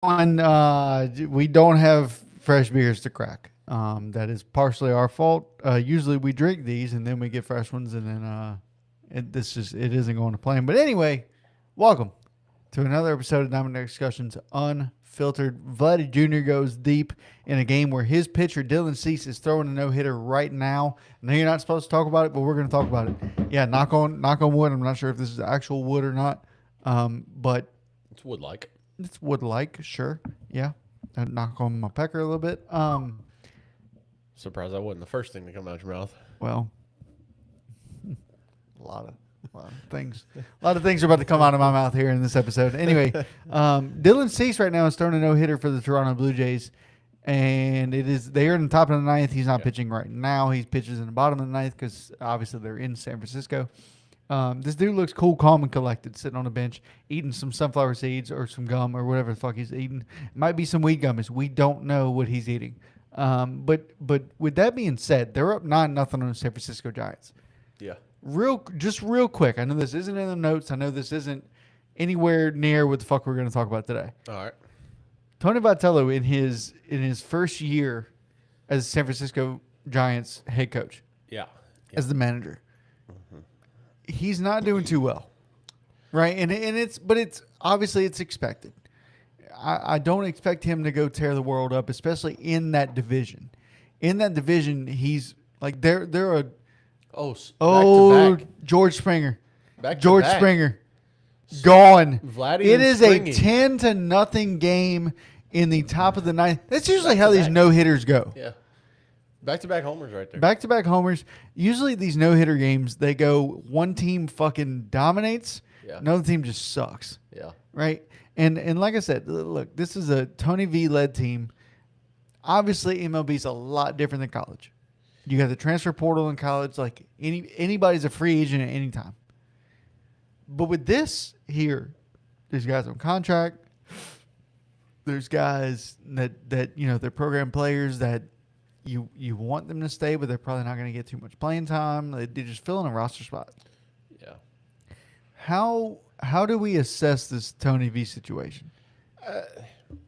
One, we don't have fresh beers to crack. That is partially our fault. Usually we drink these and then we get fresh ones, and then it isn't going to plan. But anyway, welcome to another episode of Diamond Discussions Unfiltered. Vladdy Jr. goes deep in a game where his pitcher Dylan Cease is throwing a no hitter right now. I know you're not supposed to talk about it, but we're going to talk about it. Yeah, knock on wood. I'm not sure if this is actual wood or not, but it's wood-like. It's wood-like, sure. Yeah, I'd knock on my pecker a little bit. Surprised that wasn't the first thing to come out your mouth. Well, a lot of things. A lot of things are about to come out of my mouth here in this episode. Anyway, Dylan Cease right now is throwing a no-hitter for the Toronto Blue Jays, and they are in the top of the ninth. He's not pitching right now. He pitches in the bottom of the ninth because obviously they're in San Francisco. This dude looks cool, calm, and collected, sitting on the bench, eating some sunflower seeds or some gum or whatever the fuck he's eating. It might be some weed gummies. We don't know what he's eating. But with that being said, they're up 9-0 on the San Francisco Giants. Yeah. Real quick. I know this isn't in the notes. I know this isn't anywhere near what the fuck we're going to talk about today. All right. Tony Vitello in his first year as San Francisco Giants head coach. Yeah. As the manager. He's not doing too well, right? And it's obviously it's expected. I don't expect him to go tear the world up, especially in that division. In that division, he's like they're a back to back. George Springer, Back to George back. Springer, gone. Vladdy It is Springy. a 10-0 game in the top of the ninth. That's usually how these no hitters go. Yeah. Back-to-back homers right there. Back-to-back homers. Usually these no-hitter games, they go one team fucking dominates, another team just sucks. Yeah. Right? And like I said, look, this is a Tony V-led team. Obviously, MLB's a lot different than college. You got the transfer portal in college. Like, anybody's a free agent at any time. But with this here, there's guys on contract. There's guys that they're program players that you want them to stay, but they're probably not going to get too much playing time. They're just filling a roster spot. Yeah. How do we assess this Tony V situation?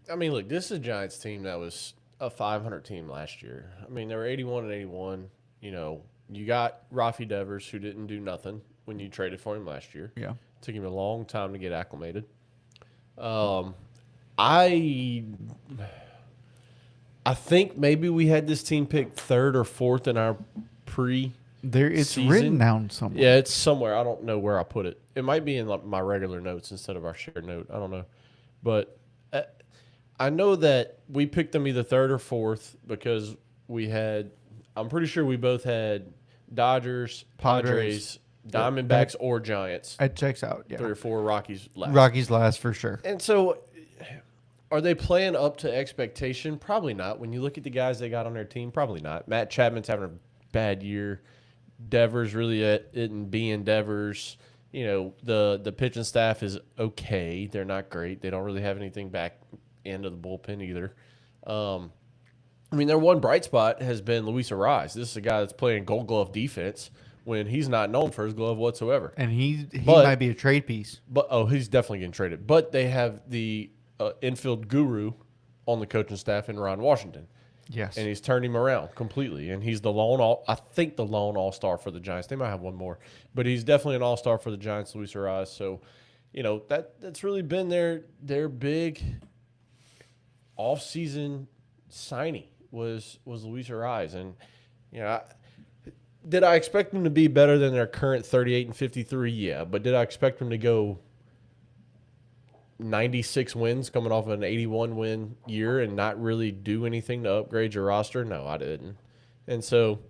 I mean, look, this is a Giants team that was a 500 team last year. I mean, they were 81-81. You know, you got Rafi Devers, who didn't do nothing when you traded for him last year. Yeah. Took him a long time to get acclimated. I think maybe we had this team picked third or fourth in our It's written down somewhere. Yeah, it's somewhere. I don't know where I put it. It might be in like my regular notes instead of our shared note. I don't know. But I know that we picked them either third or fourth because I'm pretty sure we both had Dodgers, Padres, Diamondbacks, or Giants. It checks out, yeah. 3 or 4, Rockies last. Rockies last for sure. And so are they playing up to expectation? Probably not. When you look at the guys they got on their team, probably not. Matt Chapman's having a bad year. Devers really isn't being Devers. You know, the pitching staff is okay. They're not great. They don't really have anything back end of the bullpen either. I mean, their one bright spot has been Luis Arraez. This is a guy that's playing Gold Glove defense when he's not known for his glove whatsoever. And he might be a trade piece. But he's definitely getting traded. But they have the infield guru on the coaching staff in Ron Washington. Yes. And he's turned him around completely. And he's the lone all-star for the Giants. They might have one more. But he's definitely an all-star for the Giants, Luis Arraez. So, you know, that's really been their big off-season signing was Luis Arraez. And, you know, did I expect them to be better than their current 38-53? Yeah. But did I expect them to go 96 wins coming off of an 81-win year and not really do anything to upgrade your roster? No, I didn't. And so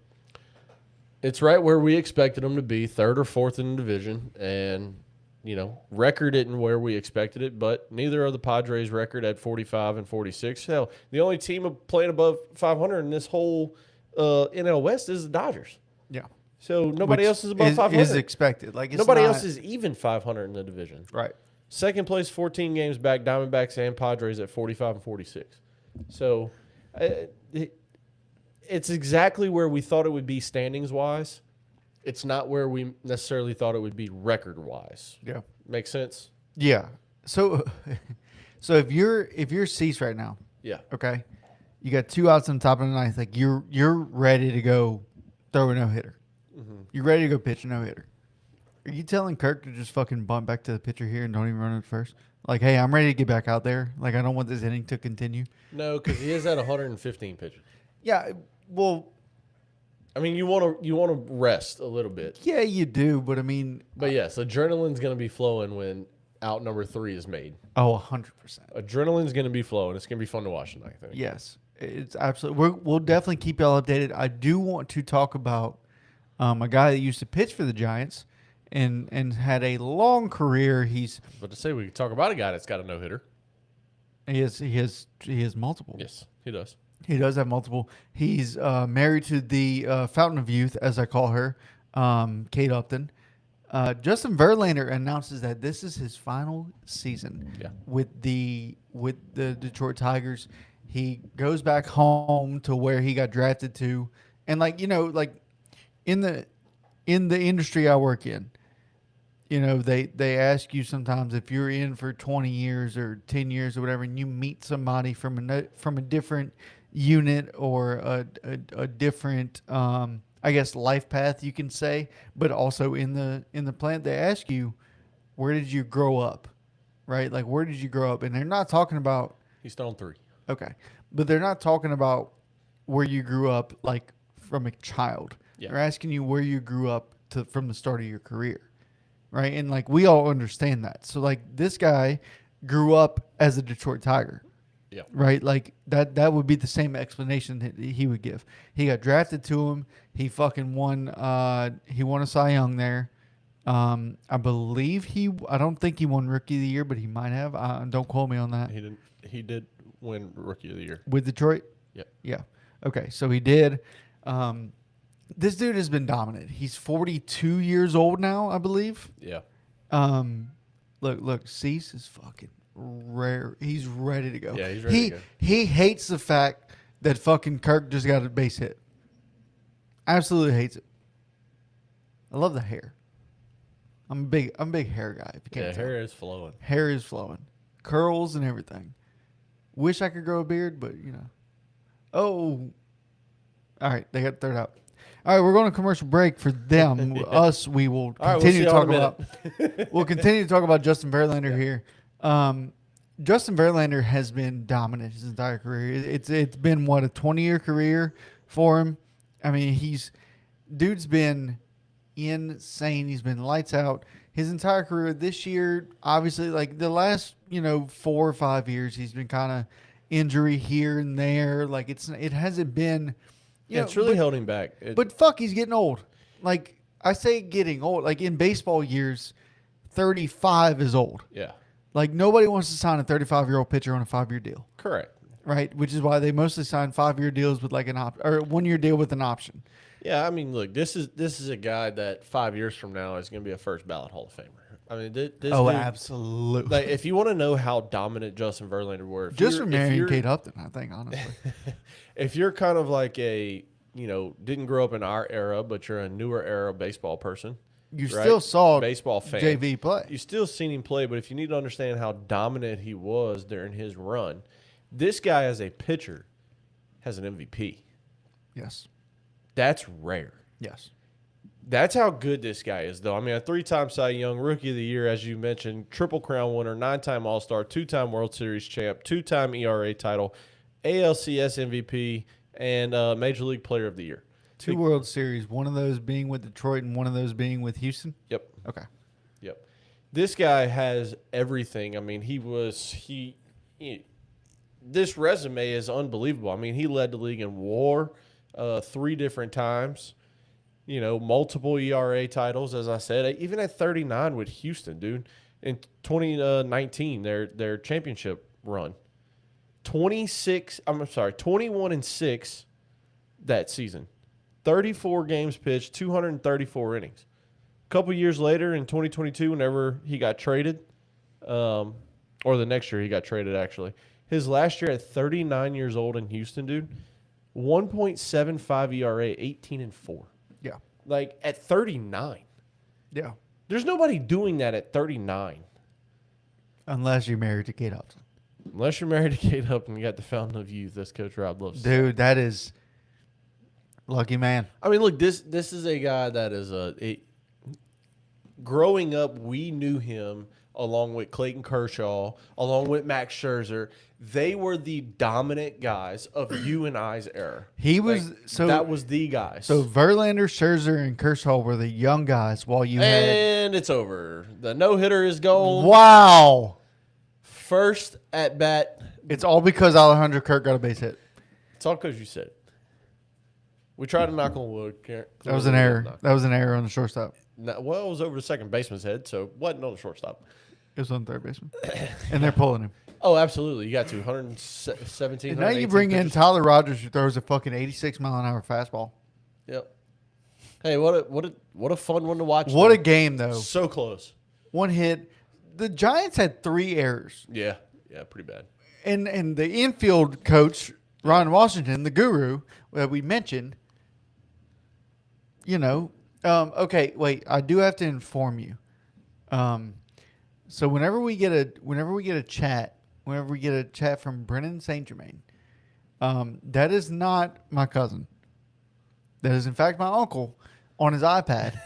it's right where we expected them to be, third or fourth in the division. And, you know, record isn't where we expected it, but neither are the Padres' record at 45 and 46. Hell, the only team playing above 500 in this whole NL West is the Dodgers. Yeah. So nobody else is above 500. Is expected. Like nobody else is even 500 in the division. Right. Second place, 14 games back, Diamondbacks and Padres at 45 and 46. So it's exactly where we thought it would be standings-wise. It's not where we necessarily thought it would be record-wise. Yeah. Make sense? Yeah. So So if you're Cease right now, Yeah. okay, you got 2 outs on the top of the ninth. Like you're ready to go throw a no hitter. You're ready to go pitch a no hitter. Are you telling Kirk to just fucking bunt back to the pitcher here and don't even run it first? Like, hey, I'm ready to get back out there. Like, I don't want this inning to continue. No, because he is at 115 pitches. Yeah, well, I mean, you want to rest a little bit. yeah, you do, but I mean, But yes, adrenaline's going to be flowing when out number 3 is made. oh, 100%. Adrenaline's going to be flowing. It's going to be fun to watch tonight, I think. Yes, it's absolutely. We'll definitely keep y'all updated. I do want to talk about a guy that used to pitch for the Giants and had a long career. But to say we could talk about a guy that's got a no hitter. He has multiple. Yes, he does. He does have multiple. He's married to the Fountain of Youth, as I call her, Kate Upton. Justin Verlander announces that this is his final season with the Detroit Tigers. He goes back home to where he got drafted to, and in the industry I work in, they ask you sometimes if you're in for 20 years or 10 years or whatever, and you meet somebody from a different unit or a different I guess life path, you can say, but also in the plant, they ask you, where did you grow up, right? Like, where did you grow up? And they're not talking about. He's still on 3. Okay, but they're not talking about where you grew up, like from a child. Yeah. They're asking you where you grew up from the start of your career, right? And like we all understand that. So like this guy grew up as a Detroit Tiger. Yeah. Right? Like that would be the same explanation that he would give. He got drafted to him. He fucking won he won a Cy Young there. I believe I don't think he won Rookie of the Year, but he might have. Don't quote me on that. He didn't. He did win Rookie of the Year. With Detroit? Yep. Yeah. Okay, so he did. This dude has been dominant. He's 42 years old now, I believe. Yeah. Look, Cease is fucking rare. He's ready to go. Yeah, he's ready to go. He hates the fact that fucking Kirk just got a base hit. Absolutely hates it. I love the hair. I'm a big hair guy. If you can't tell. Hair is flowing. Hair is flowing. Curls and everything. Wish I could grow a beard, but Oh. All right, they got third out. All right, we're going to commercial break for them. Yeah. Us, we will All right, continue to we'll talk see about. We'll continue to talk about Justin Verlander here. Justin Verlander has been dominant his entire career. It's been what, a 20-year career for him. I mean, dude's been insane. He's been lights out his entire career. This year, obviously, like the last 4 or 5 years, he's been kind of injury here and there. Like it hasn't been. It's really held him back. But fuck, he's getting old. Like I say, getting old. Like in baseball years, 35 is old. Yeah. Like nobody wants to sign a 35-year-old pitcher on a 5-year deal. Correct. Right, which is why they mostly sign 5-year deals with like an or 1-year deal with an option. Yeah, I mean, look, this is a guy that 5 years from now is going to be a first ballot Hall of Famer. I mean, this dude, absolutely. Like, if you want to know how dominant Justin Verlander were, Just from marrying Kate Upton, I think, honestly. If you're kind of like didn't grow up in our era, but you're a newer era baseball person, You right? still saw baseball fan. JV play. You still seen him play, but if you need to understand how dominant he was during his run, this guy as a pitcher has an MVP. Yes. That's rare. Yes. That's how good this guy is, though. I mean, a 3-time Cy Young, Rookie of the Year, as you mentioned, Triple Crown winner, 9-time All-Star, 2-time World Series champ, 2-time ERA title, ALCS MVP, and Major League Player of the Year. 2 World Series, one of those being with Detroit and one of those being with Houston? Yep. Okay. Yep. This guy has everything. I mean, this resume is unbelievable. I mean, he led the league in WAR 3 different times. Multiple ERA titles, as I said. Even at 39 with Houston, dude. In 2019, their championship run. 21-6 that season. 34 games pitched, 234 innings. A couple years later in 2022, whenever he got traded, or the next year he got traded, actually. His last year at 39 years old in Houston, dude, 1.75 ERA, 18-4. Yeah. Like, at 39. Yeah. There's nobody doing that at 39. Unless you're married to Kate Upton. Unless you're married to Kate Upton, you got the fountain of youth. That's Coach Rob loves. Dude, that is lucky man. I mean, look, this is a guy that is growing up, we knew him along with Clayton Kershaw, along with Max Scherzer. They were the dominant guys of you and I's era. He was that was the guys. So Verlander, Scherzer, and Kershaw were the young guys while you had. And it's over. The no hitter is gone. Wow. First at bat. It's all because Alejandro Kirk got a base hit. It's all because you said it. We tried to knock on wood. That was an error. That was an error on the shortstop. No, well, it was over the second baseman's head, so it wasn't on the shortstop. It was on third baseman. And they're pulling him. Oh, absolutely. You got to 117. And now you bring in Tyler Rogers, who throws a fucking 86-mile-an-hour fastball. Yep. Hey, what a fun one to watch. What a game, though. So close. One hit. The Giants had 3 errors. Yeah, pretty bad. And the infield coach, Ron Washington, the guru that we mentioned, okay, wait, I do have to inform you. So whenever we get a chat from Brennan St. Germain, that is not my cousin. That is in fact my uncle on his iPad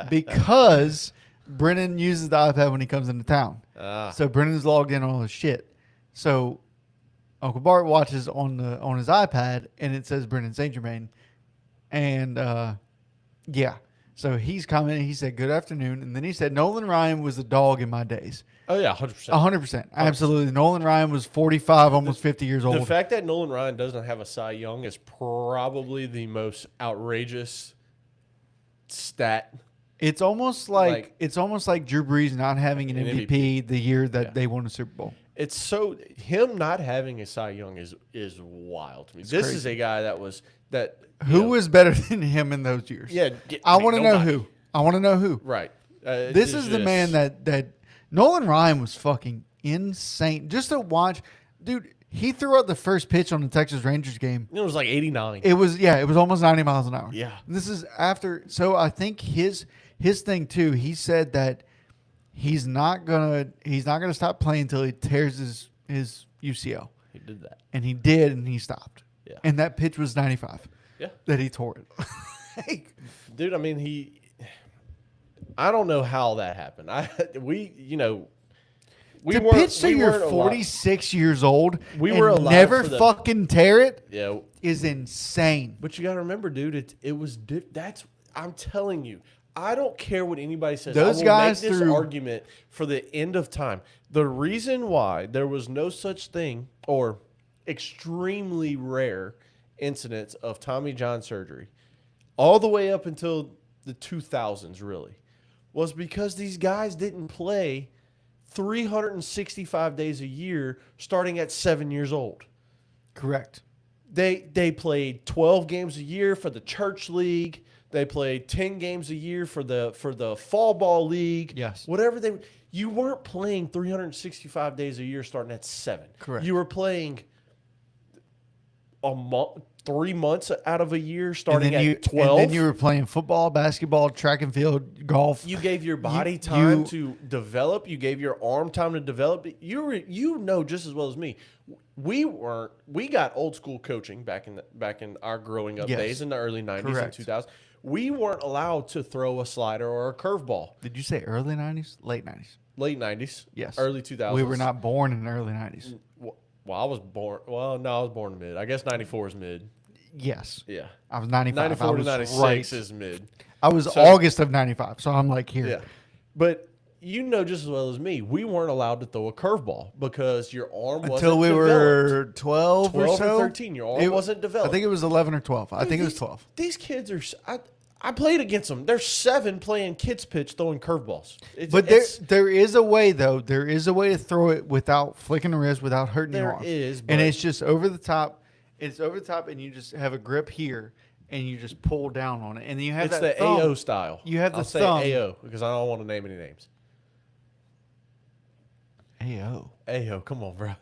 because Brennan uses the iPad when he comes into town. So Brennan's logged in on all his shit. So Uncle Bart watches on his iPad and it says Brennan St. Germain, and yeah. So he's commenting. He said, "Good afternoon," and then he said, "Nolan Ryan was a dog in my days." Oh yeah, 100%. 100%, absolutely. Nolan Ryan was 45, almost 50 years old. The fact that Nolan Ryan doesn't have a Cy Young is probably the most outrageous stat. It's almost like Drew Brees not having an MVP the year that they won the Super Bowl. It's so him not having a Cy Young is wild to me. This is a guy that was that. Who was better than him in those years? Yeah, I want to know who. I want to know who. Right. This is the man that Nolan Ryan was fucking insane. Just to watch, dude. He threw out the first pitch on the Texas Rangers game. It was like 89. It was almost 90 miles an hour. Yeah. This is after. So I think his thing too. He said that he's not gonna stop playing until he tears his UCL. He did that, and he did, and he stopped. Yeah. And that pitch was 95. Yeah. That he tore it. Dude, I mean I don't know how that happened. To pitch till you're 46 years old and never fucking tear it is insane. But you got to remember, dude, I'm telling you, I don't care what anybody says. Those I will guys make this argument for the end of time. The reason why there was no such thing or extremely rare incidents of Tommy John surgery all the way up until the 2000s really was because these guys didn't play 365 days a year starting at 7 years old. Correct. They played 12 games a year for the church league. They played 10 games a year for the fall ball league. Yes. Whatever you weren't playing 365 days a year starting at 7. Correct. You were playing 3 months out of a year starting at 12. And then you were playing football, basketball, track and field, golf. You gave your body time to develop. You gave your arm time to develop. You know just as well as me. We got old school coaching back in our growing up days in the early 90s and 2000s. We weren't allowed to throw a slider or a curveball. Did you say early 90s? Late 90s? Late 90s. Yes. Early 2000s. We were not born in the early 90s. Well, I was born. Well, no, I was born in mid. I guess 94 is mid. Yes. Yeah. I was 95. 94 to 96 is mid. I was August of 95, so I'm like here. Yeah. But you know just as well as me, we weren't allowed to throw a curveball because your arm wasn't until we were 12 or so. 13. Your arm wasn't developed. I think it was 11 or 12. I think it was 12. These kids are. I played against them. They're 7 playing kids pitch throwing curveballs. But there is a way though. There is a way to throw it without flicking the wrist, without hurting your arm. There is, and it's just over the top. It's over the top, and you just have a grip here, and you just pull down on it, and then you have it's that the thumb. AO style. You have the I'll thumb. say AO because I don't want to name any names. AO, come on, bro.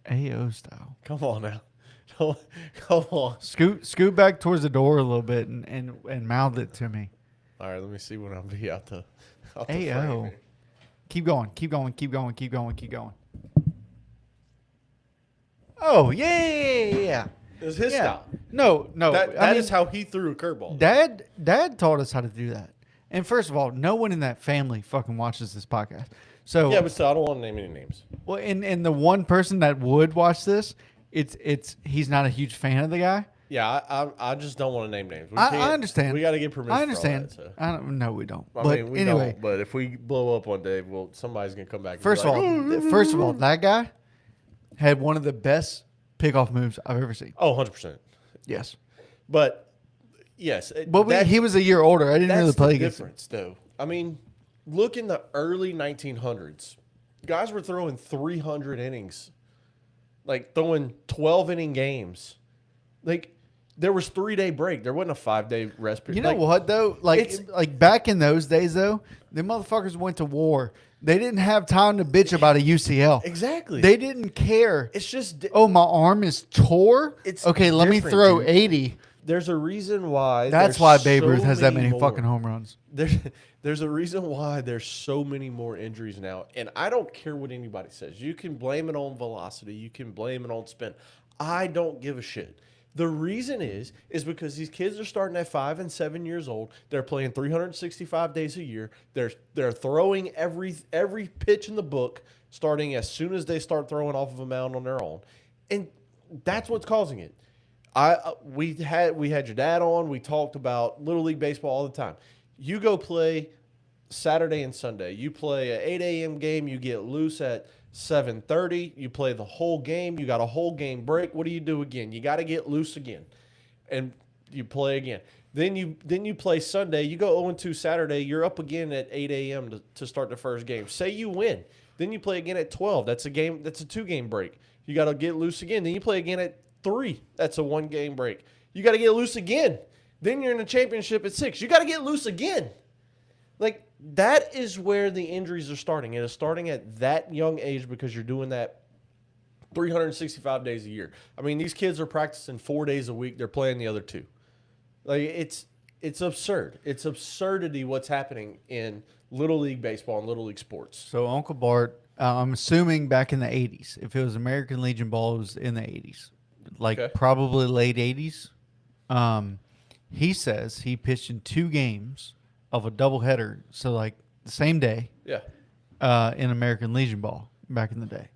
AO style. Come on now. Come on. Scoot back towards the door a little bit and mouth it to me. All right, let me see when I'll be out the AO. Keep going. Keep going. Keep going. Keep going. Keep going. Oh, yeah. It was his Yeah. style. No. That is how he threw a curveball. Dad taught us how to do that. And first of all, no one in that family fucking watches this podcast. So Yeah, but still, I don't want to name any names. well, and the one person that would watch this, he's not a huge fan of the guy. Yeah, I just don't want to name names. I understand. We got to get permission. I understand. For all that, so. I don't. No, we don't. I But mean, we anyway, don't. But if we blow up one day, well, somebody's gonna come back. And first be of like, all, that guy had one of the best pickoff moves I've ever seen. oh, 100%. Yes, But yes, but he was a year older. I didn't that's really play the against him. difference, though. I mean, look in the early 1900s, guys were throwing 300 innings, like throwing 12-inning games. Like there was 3-day break. There wasn't a 5-day rest period. You know Like, what though? Like back in those days though, the motherfuckers went to war. They didn't have time to bitch about a UCL. Exactly. They didn't care. It's just Oh, my arm is tore. It's okay. Let me different, throw dude. 80. there's a reason why. That's there's why Babe so Ruth has that many more. fucking home runs. There's a reason why there's so many more injuries now, and I don't care what anybody says. You can blame it on velocity, you can blame it on spin. I don't give a shit. The reason is because these kids are starting at 5 and 7 years old. They're playing 365 days a year. They're throwing every pitch in the book, starting as soon as they start throwing off of a mound on their own, and that's what's causing it. We had your dad on. We talked about Little League baseball all the time. You go play Saturday and Sunday. You play an 8 a.m. game. You get loose at 7:30. You play the whole game. You got a whole game break. What do you do again? You got to get loose again, and you play again. Then you play Sunday. You go 0-2 Saturday. You're up again at 8 a.m. to start the first game. Say you win. Then you play again at 12. That's a 2-game break. You got to get loose again. Then you play again at 3. That's a 1-game break. You got to get loose again. Then you're in the championship at 6. You got to get loose again. Like, that is where the injuries are starting. It is starting at that young age because you're doing that 365 days a year. I mean, these kids are practicing 4 days a week. They're playing the other 2. Like, it's absurd. It's absurdity what's happening in Little League baseball and Little League sports. So Uncle Bart, I'm assuming back in the 80s, if it was American Legion ball, it was in the 80s, like Okay. probably late 80s. He says he pitched in 2 games of a doubleheader, so like the same day, Yeah. in American Legion ball back in the day.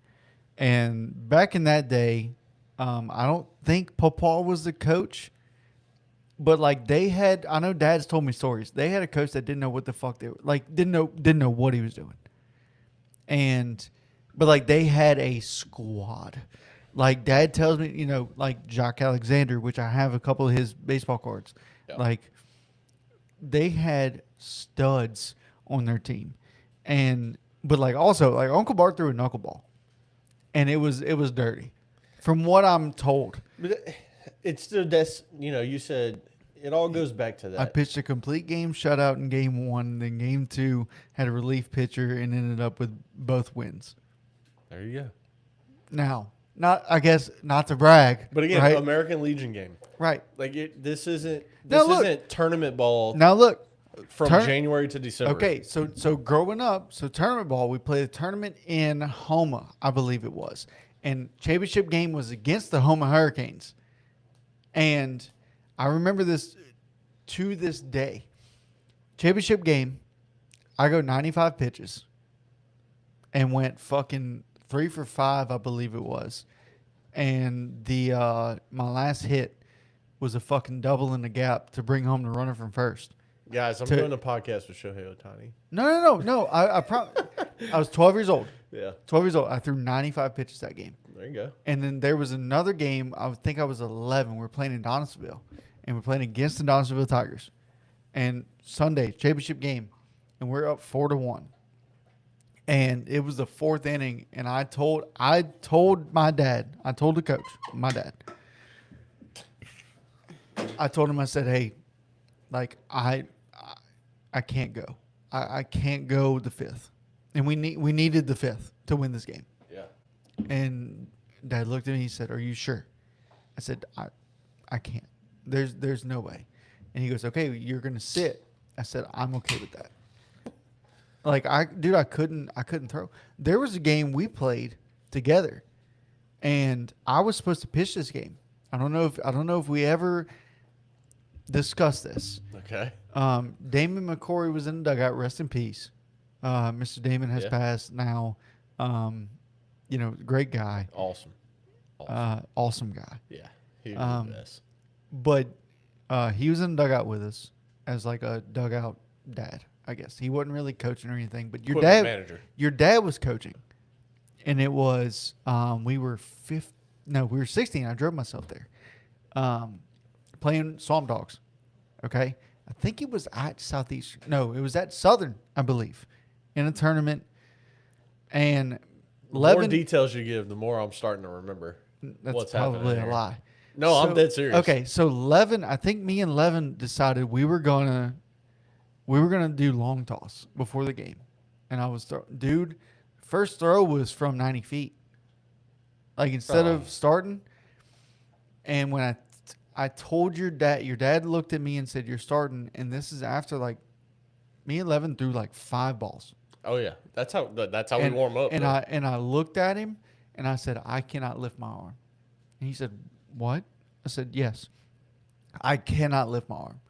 And back in that day, I don't think Papa was the coach, but like they had, I know Dad's told me stories. They had a coach that didn't know what the fuck they were, like didn't know what he was doing. But like they had a squad. Like Dad tells me, you know, like Jock Alexander, which I have a couple of his baseball cards. Yeah. Like they had studs on their team. But like also like Uncle Bart threw a knuckleball. And it was dirty. From what I'm told. But it's still, that's, you said it all goes back to that. I pitched a complete game shutout in game 1. Then game 2 had a relief pitcher and ended up with both wins. There you go. Now, not to brag. But again, right? American Legion game. Right. Like this isn't tournament ball Now look. from January to December. Okay, so growing up, tournament ball, we played a tournament in Homa, I believe it was. And championship game was against the Homa Hurricanes. And I remember this to this day. Championship game, I go 95 pitches and went fucking 3 for 5, I believe it was. And my last hit was a fucking double in the gap to bring home the runner from first. Guys, I'm doing a podcast with Shohei Ohtani. No. I was 12 years old. Yeah. 12 years old. I threw 95 pitches that game. There you go. And then there was another game. I think I was 11. We were playing in Donaldsonville. And we're playing against the Donaldsonville Tigers. And Sunday, championship game. And we're up 4-1. And it was the 4th inning. And I told my dad. I told the coach, my dad. I told him, I said, hey, like, I can't go. I can't go the 5th. And we needed the 5th to win this game. Yeah. And Dad looked at me, he said, are you sure? I said, I can't. There's no way. And he goes, okay, you're going to sit. I said, I'm okay with that. Like I couldn't throw. There was a game we played together, and I was supposed to pitch this game. I don't know if we ever discussed this. Okay. Damon McCory was in the dugout. Rest in peace. Mr. Damon has passed now. Great guy. Awesome. Awesome guy. Yeah. He was the best. But he was in the dugout with us as like a dugout dad, I guess. He wasn't really coaching or anything, but Equipment manager. your dad was coaching. And it was we were 16. I drove myself there. Playing Swamp Dogs. Okay? I think it was at Southeast. No, it was at Southern, I believe, in a tournament. And The more details you give, the more I'm starting to remember that's what's probably happening. a lie. No, I'm dead serious. Okay, so Levin, I think me and Levin decided we were gonna do long toss before the game, and I was dude. First throw was from 90 feet. Like instead of starting, and when I told your dad looked at me and said, "You're starting," and this is after like me and Levin threw like 5 balls. Oh yeah, that's how we warm up. And I looked at him and I said, "I cannot lift my arm." And he said, "What?" I said, "Yes, I cannot lift my arm."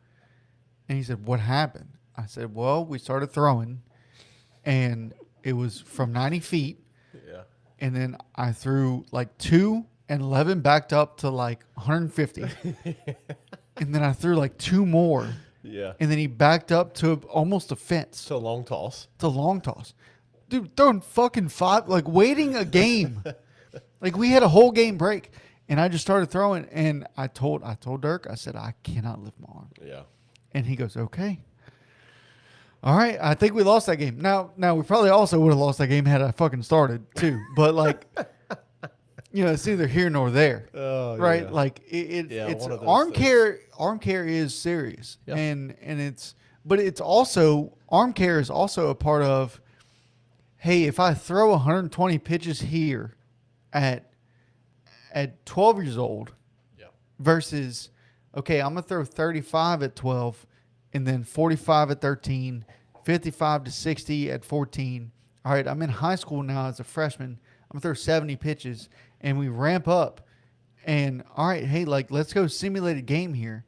And he said, "What happened?" I said, "Well, we started throwing, and it was from 90 feet, Yeah. and then I threw like 2, and Levin backed up to like 150, and then I threw like 2 more, Yeah. and then he backed up to almost a fence." It's a long toss. It's a long toss. Dude, throwing fucking 5, like waiting a game. Like we had a whole game break. And I just started throwing, and I told Dirk, I said, "I cannot lift my arm." Yeah. And he goes, "Okay. All right." I think we lost that game. Now we probably also would have lost that game had I fucking started too. But like, it's neither here nor there. Oh, right? yeah. Like it's one of those arm things. care. Arm care is serious, Yeah. and it's also arm care is also a part of. Hey, if I throw 120 pitches here, at 12 years old, Yeah. versus okay, I'm gonna throw 35 at 12, and then 45 at 13, 55 to 60 at 14. All right, I'm in high school now as a freshman. I'm gonna throw 70 pitches, and we ramp up. And all right, hey, like let's go simulated game here.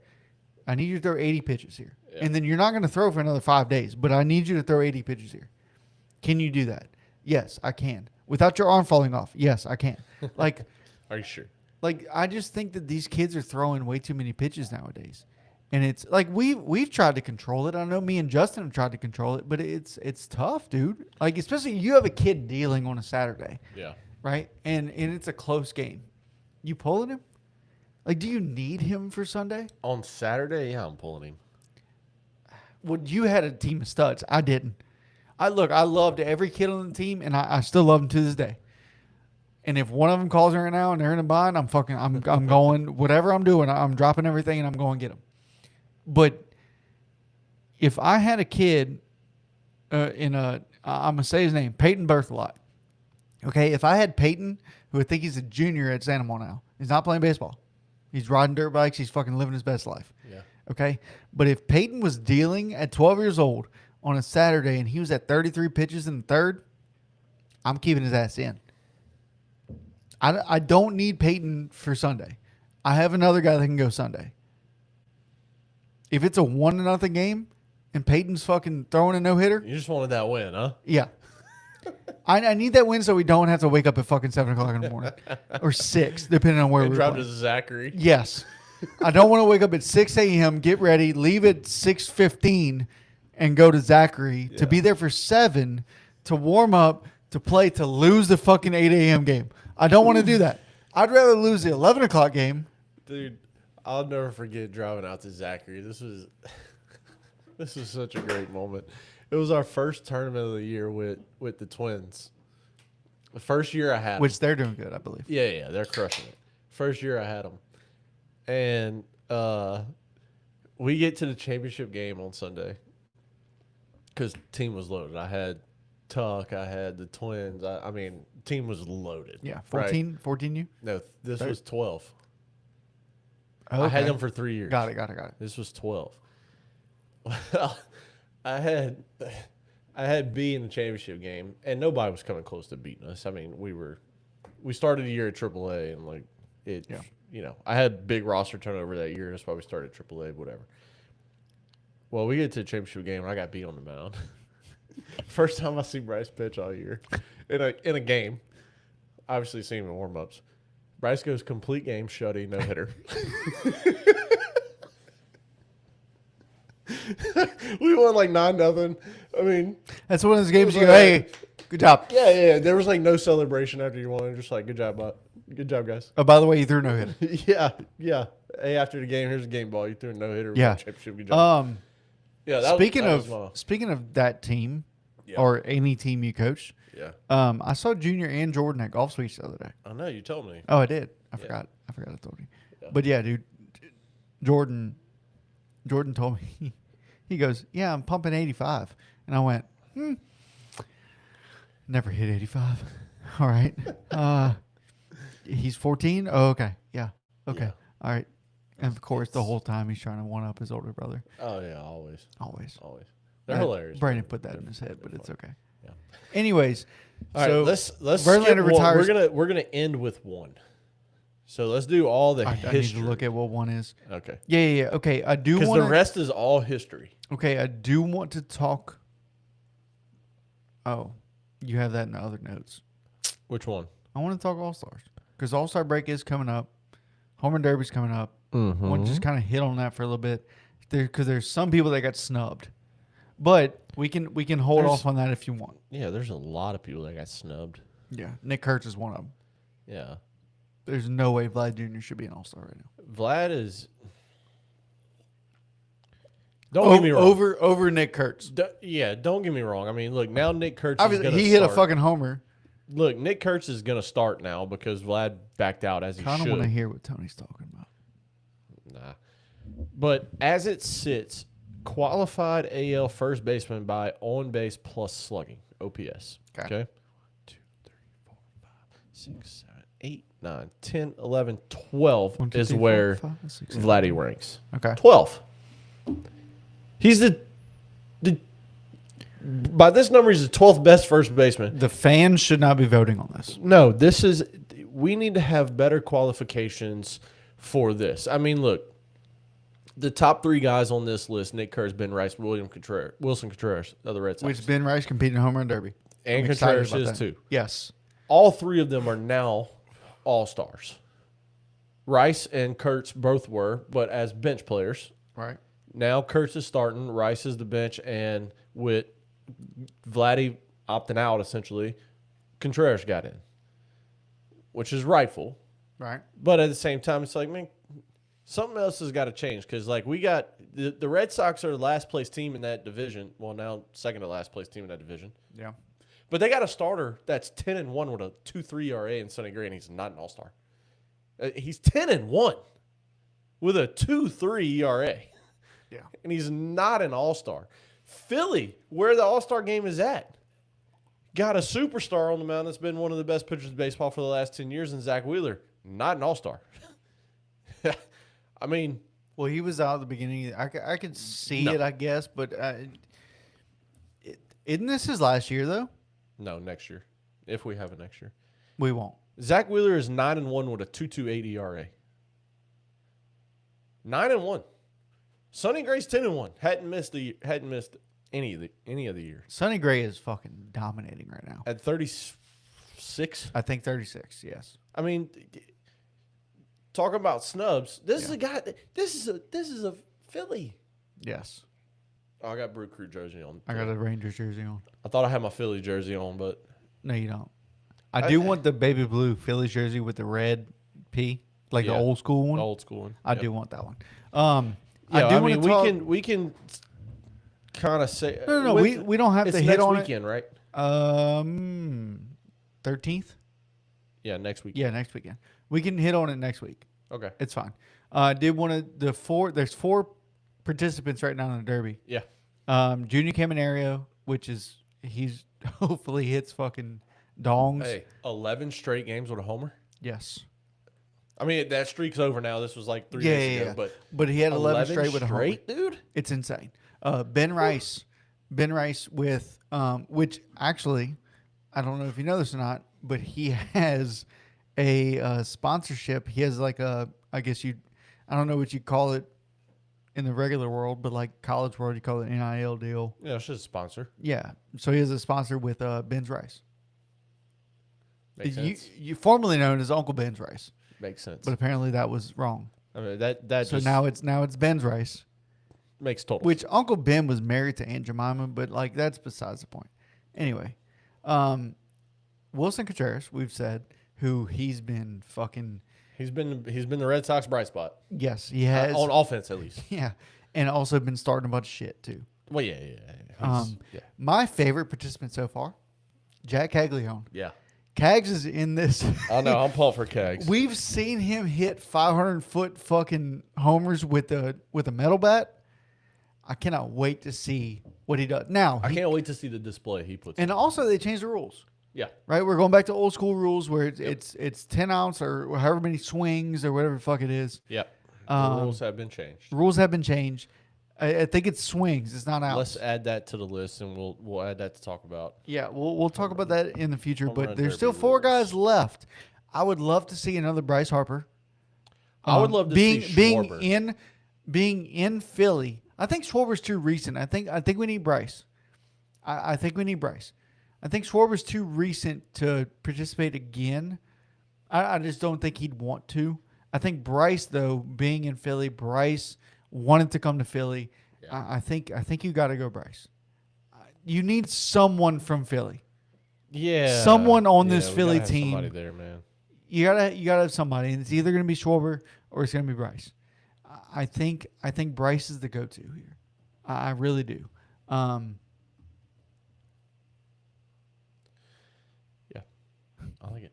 I need you to throw 80 pitches here, and then you're not gonna throw for another 5 days, but I need you to throw 80 pitches here. Can you do that? Yes, I can. Without your arm falling off? Yes, I can. Like. Are you sure? Like I just think that these kids are throwing way too many pitches nowadays, and it's like we've tried to control it. I know me and Justin have tried to control it, but it's tough, dude. Like especially you have a kid dealing on a Saturday, Yeah. right? And it's a close game. You pulling him? Like, do you need him for Sunday? On Saturday, yeah, I'm pulling him. Well, you had a team of studs. I didn't. I loved every kid on the team, and I still love them to this day. And if one of them calls me right now and they're in a bind, I'm going, whatever I'm doing, I'm dropping everything and I'm going to get them. But if I had a kid I'm going to say his name, Peyton Berthelot. Okay, if I had Peyton, who I think he's a junior at Santa Monica now, he's not playing baseball. He's riding dirt bikes. He's fucking living his best life. Yeah. Okay, but if Peyton was dealing at 12 years old on a Saturday and he was at 33 pitches in the third, I'm keeping his ass in. I don't need Peyton for Sunday. I have another guy that can go Sunday. If it's a 1-0 game and Peyton's fucking throwing a no-hitter, You just wanted that win, huh? yeah. I need that win so we don't have to wake up at fucking 7 o'clock in the morning. Or 6, depending on where And we're drop playing. to Zachary. Yes. I don't want to wake up at 6 a.m., get ready, leave at 6:15, and go to Zachary to be there for 7 to warm up, to play, to lose the fucking 8 a.m. game. I don't want to do that. I'd rather lose the 11 o'clock game. Dude, I'll never forget driving out to Zachary. This was such a great moment. It was our first tournament of the year with the Twins. The first year I had them. Which they're doing good, I believe. Yeah, they're crushing it. First year I had them. And we get to the championship game on Sunday because team was loaded. I had Tuck. I had the Twins. I mean, team was loaded. Yeah, right? 14 you? No, this was 12. Oh, I had okay. them for 3 years. Got it. This was 12. Well, I had I had B in the championship game, and nobody was coming close to beating us. I mean, we started the year at AAA, and like it, you know, I had big roster turnover that year. That's why we started AAA, whatever. Well, we get to the championship game, and I got beat on the mound. First time I see Bryce pitch all year in a game. Obviously, seen him in warm ups. Bryce goes complete game, shutty, no hitter. We won like 9-0. I mean, That's one of those games it you was go, like- hey, good job. yeah. There was like no celebration after you won. Just like, good job, guys. Oh, by the way, you threw no hitter. yeah. Hey, after the game, here's a game ball. You threw a no hitter. Yeah. Championship. Good job. Yeah. Speaking of that team, Yeah. or any team you coached, Yeah. I saw Junior and Jordan at Golf Suites the other day. I know you told me. Oh, I did. I Yeah. forgot. I told you. Yeah. But yeah, dude, Jordan told me. He goes, yeah, I'm pumping 85, and I went, never hit 85. All right. He's 14. Oh, okay. Yeah. Okay. Yeah. All right. And of course, the whole time he's trying to one up his older brother. Oh yeah, always. They're hilarious. Brandon put that in his head, but it's funny. okay. Yeah. Anyways, All right, so let's Verlander skip one. retires. We're gonna end with one. So let's do all the I need history. to look at what one is. Okay. Yeah. Okay, I do Because want the rest is all history. Okay, I do want to talk. Oh, you have that in the other notes. Which one? I want to talk All Stars because All Star break is coming up. Home Run Derby's coming up. I want to just kind of hit on that for a little bit, because there's some people that got snubbed, but we can hold off on that if you want. Yeah, there's a lot of people that got snubbed. Yeah, Nick Kurtz is one of them. Yeah. There's no way Vlad Jr. should be an All Star right now. Vlad is. Don't get me wrong. Over Nick Kurtz. Don't get me wrong. I mean, look, now Nick Kurtz is Obviously, going to he hit a fucking homer. Look, Nick Kurtz is going to start now because Vlad backed out as he Kind of should. want to hear what Tony's talking about. Nah. But as it sits, qualified AL first baseman by on base plus slugging, OPS. Okay. 2, 3, 4, 5, 6, 7, 8, 9, 10, 11, 12 1, 2, is 3, 4, where 5, 6, 7. Vladdy ranks. Okay. 12. He's the by this number, he's the 12th best first baseman. The fans should not be voting on this. No, we need to have better qualifications for this. I mean, look, the top 3 guys on this list: Nick Kurtz, Ben Rice, Wilson Contreras of the Red Sox, Which Ben Rice competing in Home Run Derby. and I'm excited Contreras about is that. too. Yes. All 3 of them are now all-stars. Rice and Kurtz both were, but as bench players. Right. Now Kurtz is starting, Rice is the bench, and with Vladdy opting out, essentially, Contreras got in, which is rightful. Right. But at the same time, it's like, man, something else has got to change because, like, we got the Red Sox are the last place team in that division. Well, now second to last place team in that division. Yeah. But they got a starter that's 10-1 with a 2.3 ERA in Sonny Gray, and he's not an all-star. He's 10-1 with a 2.3 ERA. Yeah. And he's not an all-star. Philly, where the all-star game is at, got a superstar on the mound that's been one of the best pitchers in baseball for the last 10 years, and Zach Wheeler, not an all-star. I mean, Well, he was out at the beginning. I could see No. it, I guess, but isn't this his last year, though? no, next year, if we have it next year. We won't. Zach Wheeler is 9-1 with a 2.28 ERA. 9-1. Sonny Gray's 10-1. Hadn't missed any of the year. Sonny Gray is fucking dominating right now. At 36, I think 36, yes. I mean, talking about snubs. This is a guy. This is a Philly. Yes. Oh, I got Brew Crew jersey on. I got a Rangers jersey on. I thought I had my Philly jersey on, but No, you don't. I do want the baby blue Phillies jersey with the red P, like the Yeah. old school one. the old school one. I Yep. do want that one. Yeah, I do mean, want to talk. we can kind of say No, with- we don't have it's to hit next on weekend, right? it. 13th. Yeah, next week. Yeah, next weekend. We can hit on it next week. Okay. It's fine. I did want to there's 4 participants right now in the Derby. Yeah. Junior Caminario, which is he's hopefully hits fucking dongs. Hey, 11 straight games with a homer. Yes. I mean, that streak's over now. This was like 3 Yeah, days yeah, ago, yeah. but But he had 11 straight with a homer. dude. It's insane. Ben Rice with Which actually, I don't know if you know this or not, but he has a sponsorship. He has like I don't know what you call it in the regular world, but like college world, you call it NIL deal. Yeah, it's just a sponsor. Yeah. So he has a sponsor with Ben's Rice. Makes sense. You formerly known as Uncle Ben's Rice, Makes sense. but apparently that was wrong. I mean, that So just now it's Ben's Rice, makes total which Uncle Ben was married to Aunt Jemima, but like that's besides the point. Anyway, Wilson Contreras, we've said, who he's been fucking. He's been the Red Sox bright spot. Yes, he has On offense, at least. Yeah, and also been starting a bunch of shit too. Well, yeah. Yeah. My favorite participant so far, Jack Caglione. Yeah. Cags is in this. I know. I'm pumped for Kegs. We've seen him hit 500-foot fucking homers with a metal bat. I cannot wait to see what he does. Now, I can't wait to see the display he puts. and also they changed the rules. Yeah. Right? We're going back to old school rules where it's 10 ounce or however many swings or whatever the fuck it is. Yeah. The rules have been changed. Rules have been changed. I think it's swings. It's not outs. Let's add that to the list, and we'll add that to talk about. Yeah, we'll talk about that in the future. Home But run there's derby still 4 rules. guys left. I would love to see another Bryce Harper. I would love to being see being Schwarber. being in Philly. I think Schwarber's too recent. I think we need Bryce. I think we need Bryce. I think Schwarber's too recent to participate again. I just don't think he'd want to. I think Bryce, though, being in Philly, Bryce wanted to come to Philly. Yeah. I think you got to go Bryce. You need someone from Philly. Yeah. Someone on this we Philly gotta have somebody team. there, man. You gotta have somebody, and it's either gonna be Schwarber or it's gonna be Bryce. I think Bryce is the go-to here. I really do. Yeah. I like it.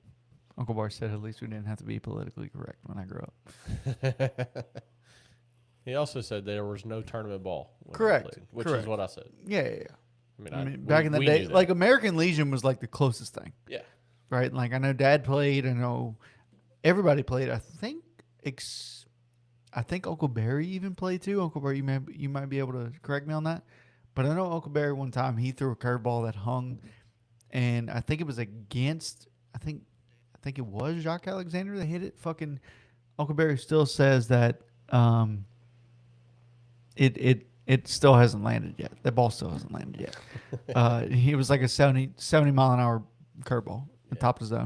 Uncle Bart said at least we didn't have to be politically correct when I grew up. He also said there was no tournament ball. When they Correct. played, which Correct. is what I said. Yeah. I mean, back in the we day, knew that. like American Legion was like the closest thing, Yeah. right? Like I know Dad played. I know everybody played. I think Uncle Barry even played too. Uncle Barry, you might be able to correct me on that. But I know Uncle Barry one time he threw a curveball that hung, and I think it was against. I think it was Jacques Alexander that hit it. Fucking Uncle Barry still says that it still hasn't landed yet. That ball still hasn't landed yet. He was like a 70 mile an hour curveball at the top of the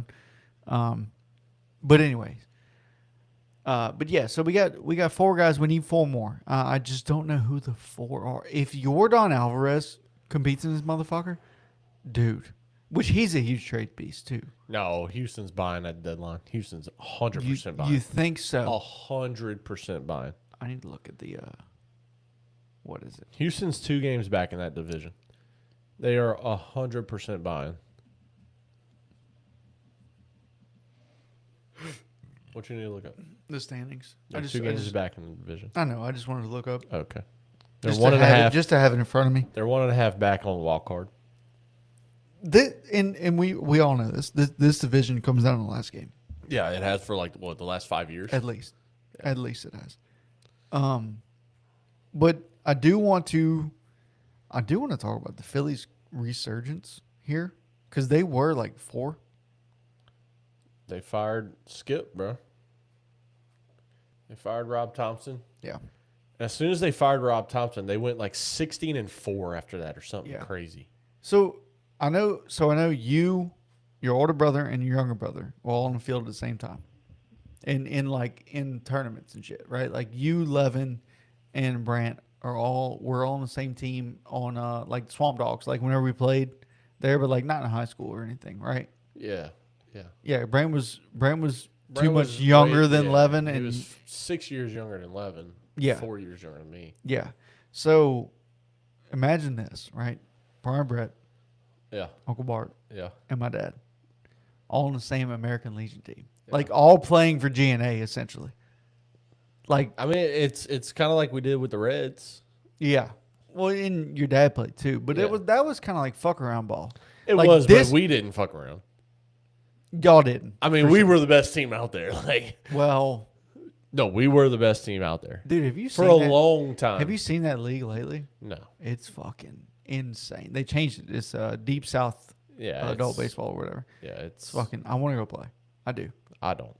zone. But anyways. But yeah, so we got 4 guys. We need 4 more. I just don't know who the 4 are. If Yordan Alvarez competes in this motherfucker, dude, which he's a huge trade piece too. No, Houston's buying at the deadline. Houston's 100% buying. You think so? 100% buying. I need to look at the what is it? Houston's 2 games back in that division. They are 100% buying. What you need to look up? The standings. They're 2 games back in the division. I know. I just wanted to look up. Okay. They're Just one to and a have it- half. just to have it in front of me. They're 1.5 back on the wild card. And we all know this. This division comes down to the last game. Yeah, it has for like the last 5 years. At least it has. But I do want to talk about the Phillies' resurgence here because they were like 4. They fired Skip, bro. They fired Rob Thompson. Yeah. As soon as they fired Rob Thompson, they went like 16-4 after that or something Yeah. crazy. So I know you, your older brother, and your younger brother were all on the field at the same time, in tournaments and shit, right? Like you, Levin, and Brant we're all on the same team on like Swamp Dogs, like whenever we played there, but like not in high school or anything, right? Yeah, yeah. Yeah, Brant was too Brent much was younger way- than yeah, Levin, he and was 6 years younger than Levin. Yeah. 4 years younger than me. yeah. So imagine this, right? Brian Brett, Yeah, Uncle Bart, yeah. and my dad, all on the same American Legion team, like all playing for GNA essentially. Like, I mean, it's kind of like we did with the Reds. yeah. Well, and your dad played too, but Yeah. that was kind of like fuck around ball. It Like was, this- but we didn't fuck around. Y'all didn't. I mean, we were the best team out there. Like, Well, no, we were the best team out there dude, have you for seen a that? long time. Have you seen that league lately? No. It's fucking insane. They changed it. It's Deep South Yeah, adult it's- baseball or whatever. Yeah, it's It's fucking. I want to go play. I do. I don't.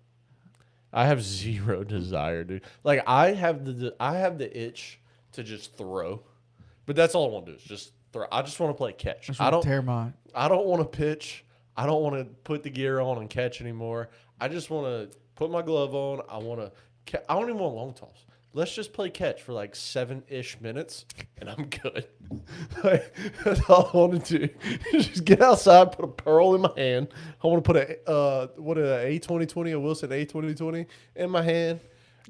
I have zero desire, dude. Like I have the itch to just throw, but that's all I want to do is just throw. I just want to play catch. Just I want don't. to tear my. I don't want to pitch. I don't want to put the gear on and catch anymore. I just want to put my glove on. I want to. I don't even want long toss. Let's just play catch for like 7-ish minutes, and I'm good. Like, that's all I want to do. Just get outside, put a pearl in my hand. I want to put a A2020, a Wilson A2020 in my hand,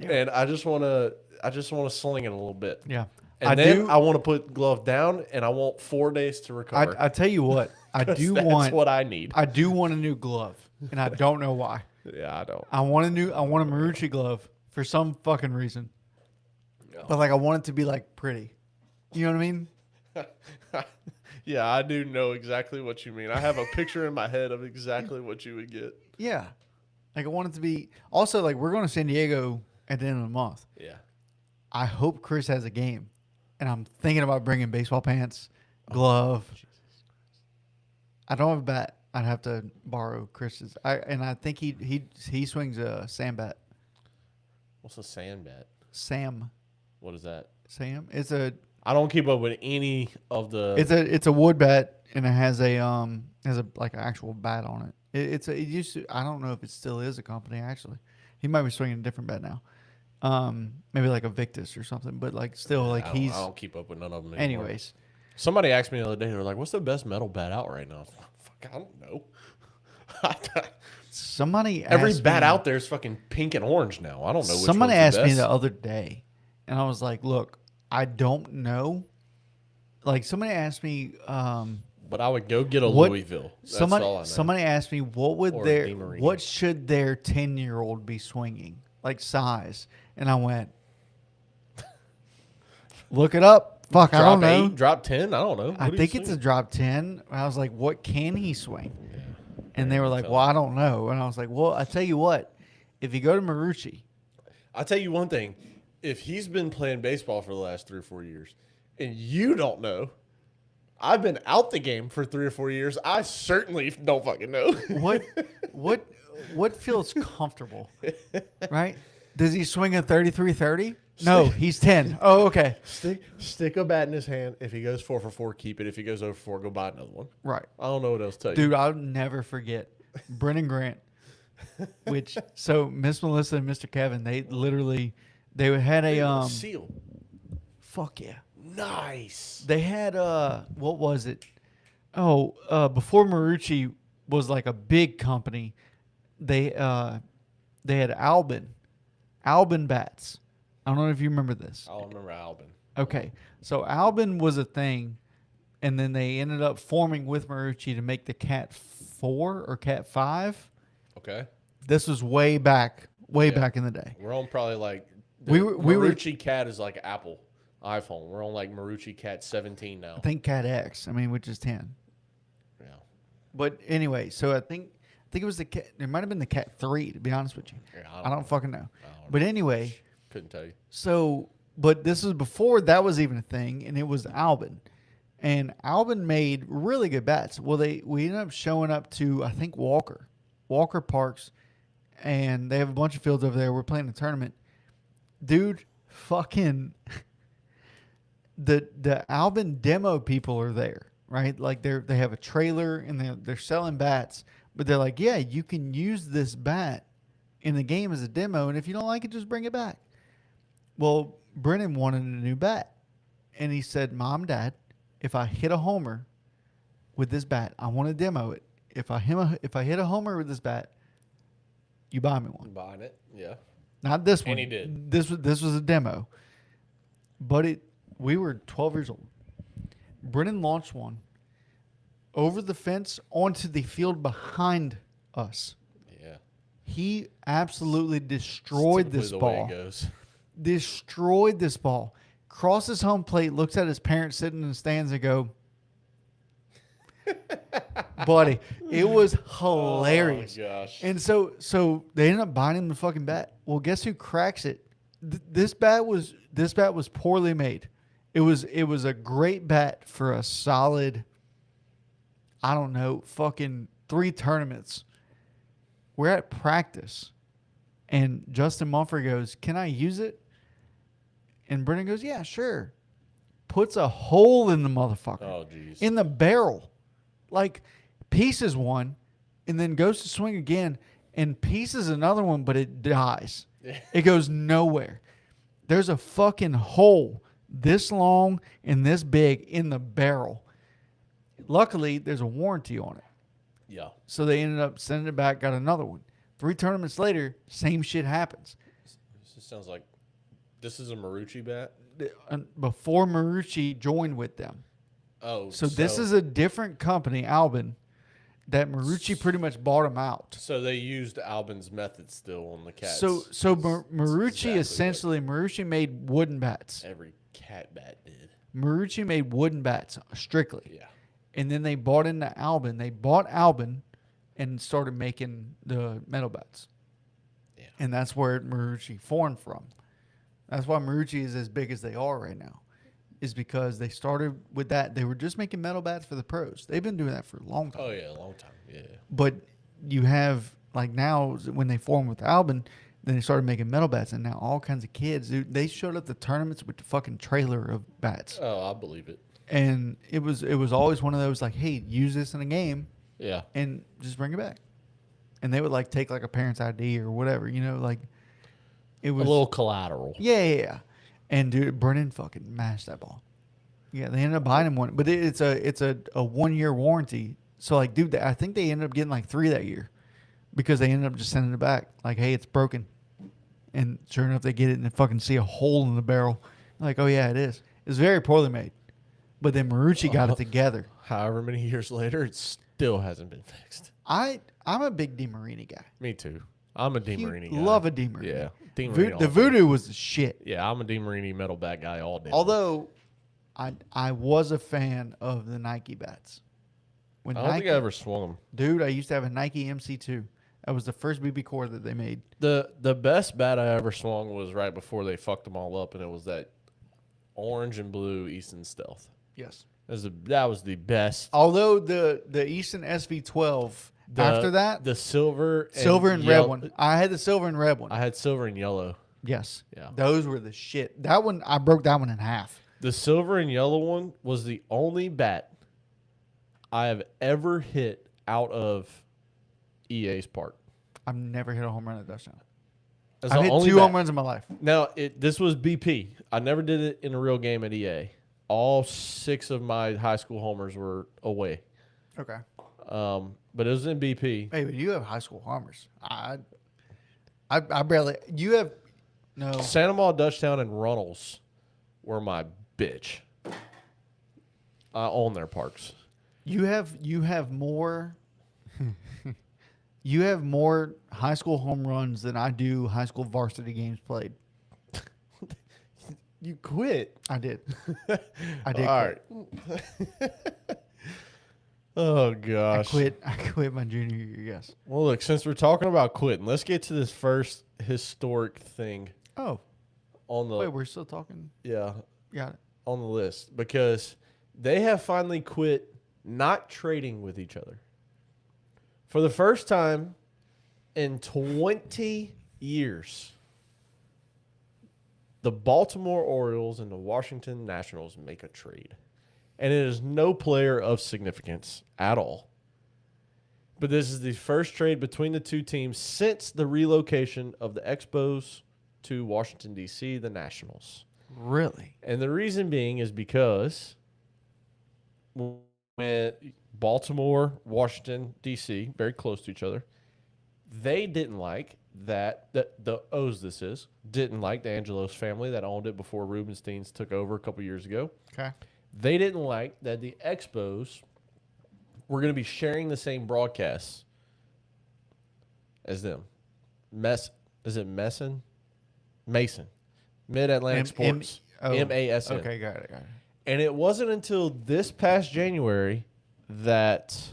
and I just want to sling it a little bit. Yeah. And then I want to put glove down, and I want 4 days to recover. I tell you what. I do that's want. what I need. I do want a new glove, and I don't know why. Yeah, I don't. I want a Marucci glove for some fucking reason. But like I want it to be like pretty. You know what I mean? Yeah, I do know exactly what you mean. I have a picture in my head of exactly what you would get. Yeah. Like I want it to be also like we're going to San Diego at the end of the month. Yeah. I hope Chris has a game. And I'm thinking about bringing baseball pants, glove. I don't have a bat. I'd have to borrow Chris's. I think he swings a Sam bat. What's a sand bat? Sam. What is that? Sam. I don't keep up with any of the. It's a wood bat and it has a like an actual bat on it. It used to. I don't know if it still is a company actually. He might be swinging a different bat now. Maybe like a Victus or something. But like still like I don't keep up with none of them anymore. Anyways, somebody asked me the other day. They were like, "What's the best metal bat out right now?" I was like, fuck, I don't know. somebody Every asked bat me, out there is fucking pink and orange now. I don't know. Which Somebody one's asked me best. the other day, and I was like, "Look, I don't know." Like somebody asked me, But I would go get a what- Louisville. That's somebody all I know. somebody asked me Or a DeMarini. what should their 10-year-old be swinging like size, and I went, look it up. Fuck, I don't Drop know. 8, drop 10. I don't know. I What do you think it's a swing? drop 10. I was like, what can he swing? And they were like, tell. well, I don't know. And I was like, well, I tell you what, if you go to Marucci, I'll tell you one thing. If he's been playing baseball for the last 3 or 4 years and you don't know, I've been out the game for 3 or 4 years. I certainly don't fucking know. what feels comfortable, right? Does he swing a 33-30? No, he's 10. Oh, okay. Stick a bat in his hand. If he goes 4 for 4, keep it. If he goes over 4, go buy another one. Right. I don't know what else to tell you. Dude, I'll never forget Brennan Grant, so Miss Melissa and Mr. Kevin, they had a, Seal. fuck yeah. Nice. They had what was it? Before Marucci was like a big company, they had Albin bats. I don't know if you remember this. I don't remember Albin. Okay, so Albin was a thing, and then they ended up forming with Marucci to make the Cat 4 or Cat 5. Okay. This was way back in the day. We're on probably like We were- Marucci Cat is like Apple iPhone. We're on like Marucci Cat 17 now. I think Cat X. I mean, which is 10. Yeah. But anyway, so I think it was the Cat. It might have been the Cat 3. To be honest with you, Yeah, I don't fucking know. don't But anyway, Couldn't tell you. so but this was before that was even a thing, and it was Albin, and Albin made really good bats. Well, we ended up showing up to I think Walker Parks, and they have a bunch of fields over there. We're playing a tournament, dude. Fucking the Albin demo people are there, right? Like they have a trailer and they're selling bats, but they're like, yeah, you can use this bat in the game as a demo, and if you don't like it, just bring it back. Well, Brennan wanted a new bat, and he said, Mom, Dad, if I hit a homer with this bat, I want to demo it. If I hit a homer with this bat, you buy me one. Buying it. Yeah. Not this one. And he did. This was a demo. But we were 12 years old. Brennan launched one over the fence onto the field behind us. Yeah. He absolutely destroyed Typically this the ball. way it goes. Destroyed this ball. Crosses home plate, looks at his parents sitting in the stands and go, buddy, it was hilarious. Oh my gosh. And so they ended up buying him the fucking bat. Well, guess who cracks it? This bat was poorly made. It was a great bet for a solid, I don't know, fucking 3 tournaments. We're at practice, and Justin Mumford goes, "Can I use it?" And Brennan goes, "Yeah, sure." Puts a hole in the motherfucker. Oh, jeez. In the barrel. Like, pieces one, and then goes to swing again, and pieces another one, but it dies. It goes nowhere. There's a fucking hole this long and this big in the barrel. Luckily, there's a warranty on it. Yeah. So they ended up sending it back, got another one. 3 tournaments later, same shit happens. This sounds like this is a Marucci bat. Before Marucci joined with them. Oh, So this is a different company, Albin, that Marucci pretty much bought them out. So they used Albin's method still on the cats. So Marucci exactly Marucci made wooden bats. every cat bat did. Marucci made wooden bats strictly. Yeah. And then they bought into Albin. They bought Albin and started making the metal bats. Yeah. And that's where Marucci formed from. That's why Marucci is as big as they are right now. Is because they started with that. They were just making metal bats for the pros. They've been doing that for a long time. Oh yeah, a long time. Yeah. But you have, like, now when they formed with Albin, then they started making metal bats, and now all kinds of kids, dude, they showed up to tournaments with the fucking trailer of bats. Oh, I believe it. And it was always one of those, like, hey, use this in a game Yeah. and just bring it back. And they would, like, take, like, a parent's ID or whatever, you know, like, it was A little collateral. yeah. And dude, Brennan fucking mashed that ball. Yeah, they ended up buying him one, but it's a 1-year warranty. So, like, dude, I think they ended up getting like 3 that year because they ended up just sending it back. Like, hey, it's broken. And sure enough, they get it and they fucking see a hole in the barrel. Like, oh yeah, it is. It's very poorly made. But then Marucci got it together. However many years later, it still hasn't been fixed. I'm a big DeMarini guy. Me too. I'm a DeMarini guy. Love a DeMarini. Yeah. DeMarini. The Voodoo was the shit. Yeah, I'm a DeMarini metal bat guy all day. Although I was a fan of the Nike bats. When I don't think I ever swung them. Dude, I used to have a Nike MC2. That was the first BB core that they made. The best bat I ever swung was right before they fucked them all up, and it was that orange and blue Easton Stealth. Yes. That was the best. Although the Easton SV12 after that, the silver and red one. I had the silver and red one. I had silver and yellow. Yes. Yeah. Those were the shit. That one, I broke that one in half. The silver and yellow one was the only bat I have ever hit out of EA's park. I've never hit a home run at touchdown. That's I've the hit only 2 bat. home runs in my life. Now, this was BP. I never did it in a real game at EA. All 6 of my high school homers were away. Okay. But it was in BP. Hey, but you have high school homers. I barely. You have no. Santa Maria, Dutchtown, and Runnels were my bitch. I own their parks. You have more. You have more high school home runs than I do high school varsity games played. You quit. I did. I did. All quit. right. Oh gosh. I quit my junior year. Yes. Well, look, since we're talking about quitting, let's get to this first historic thing Oh, on the wait, we're still talking. yeah Got it. on the list because they have finally quit not trading with each other for the first time in 20 years. The Baltimore Orioles and the Washington Nationals make a trade. And it is no player of significance at all. But this is the first trade between the two teams since the relocation of the Expos to Washington, D.C., the Nationals. Really? And the reason being is because when Baltimore, Washington, D.C., very close to each other, they didn't like that the O's didn't like the Angelos family that owned it before Rubenstein's took over a couple years ago. Okay. They didn't like that the Expos were going to be sharing the same broadcasts as them. Is it Mason? Mid-Atlantic Sports. MASN. Okay, got it. And it wasn't until this past January that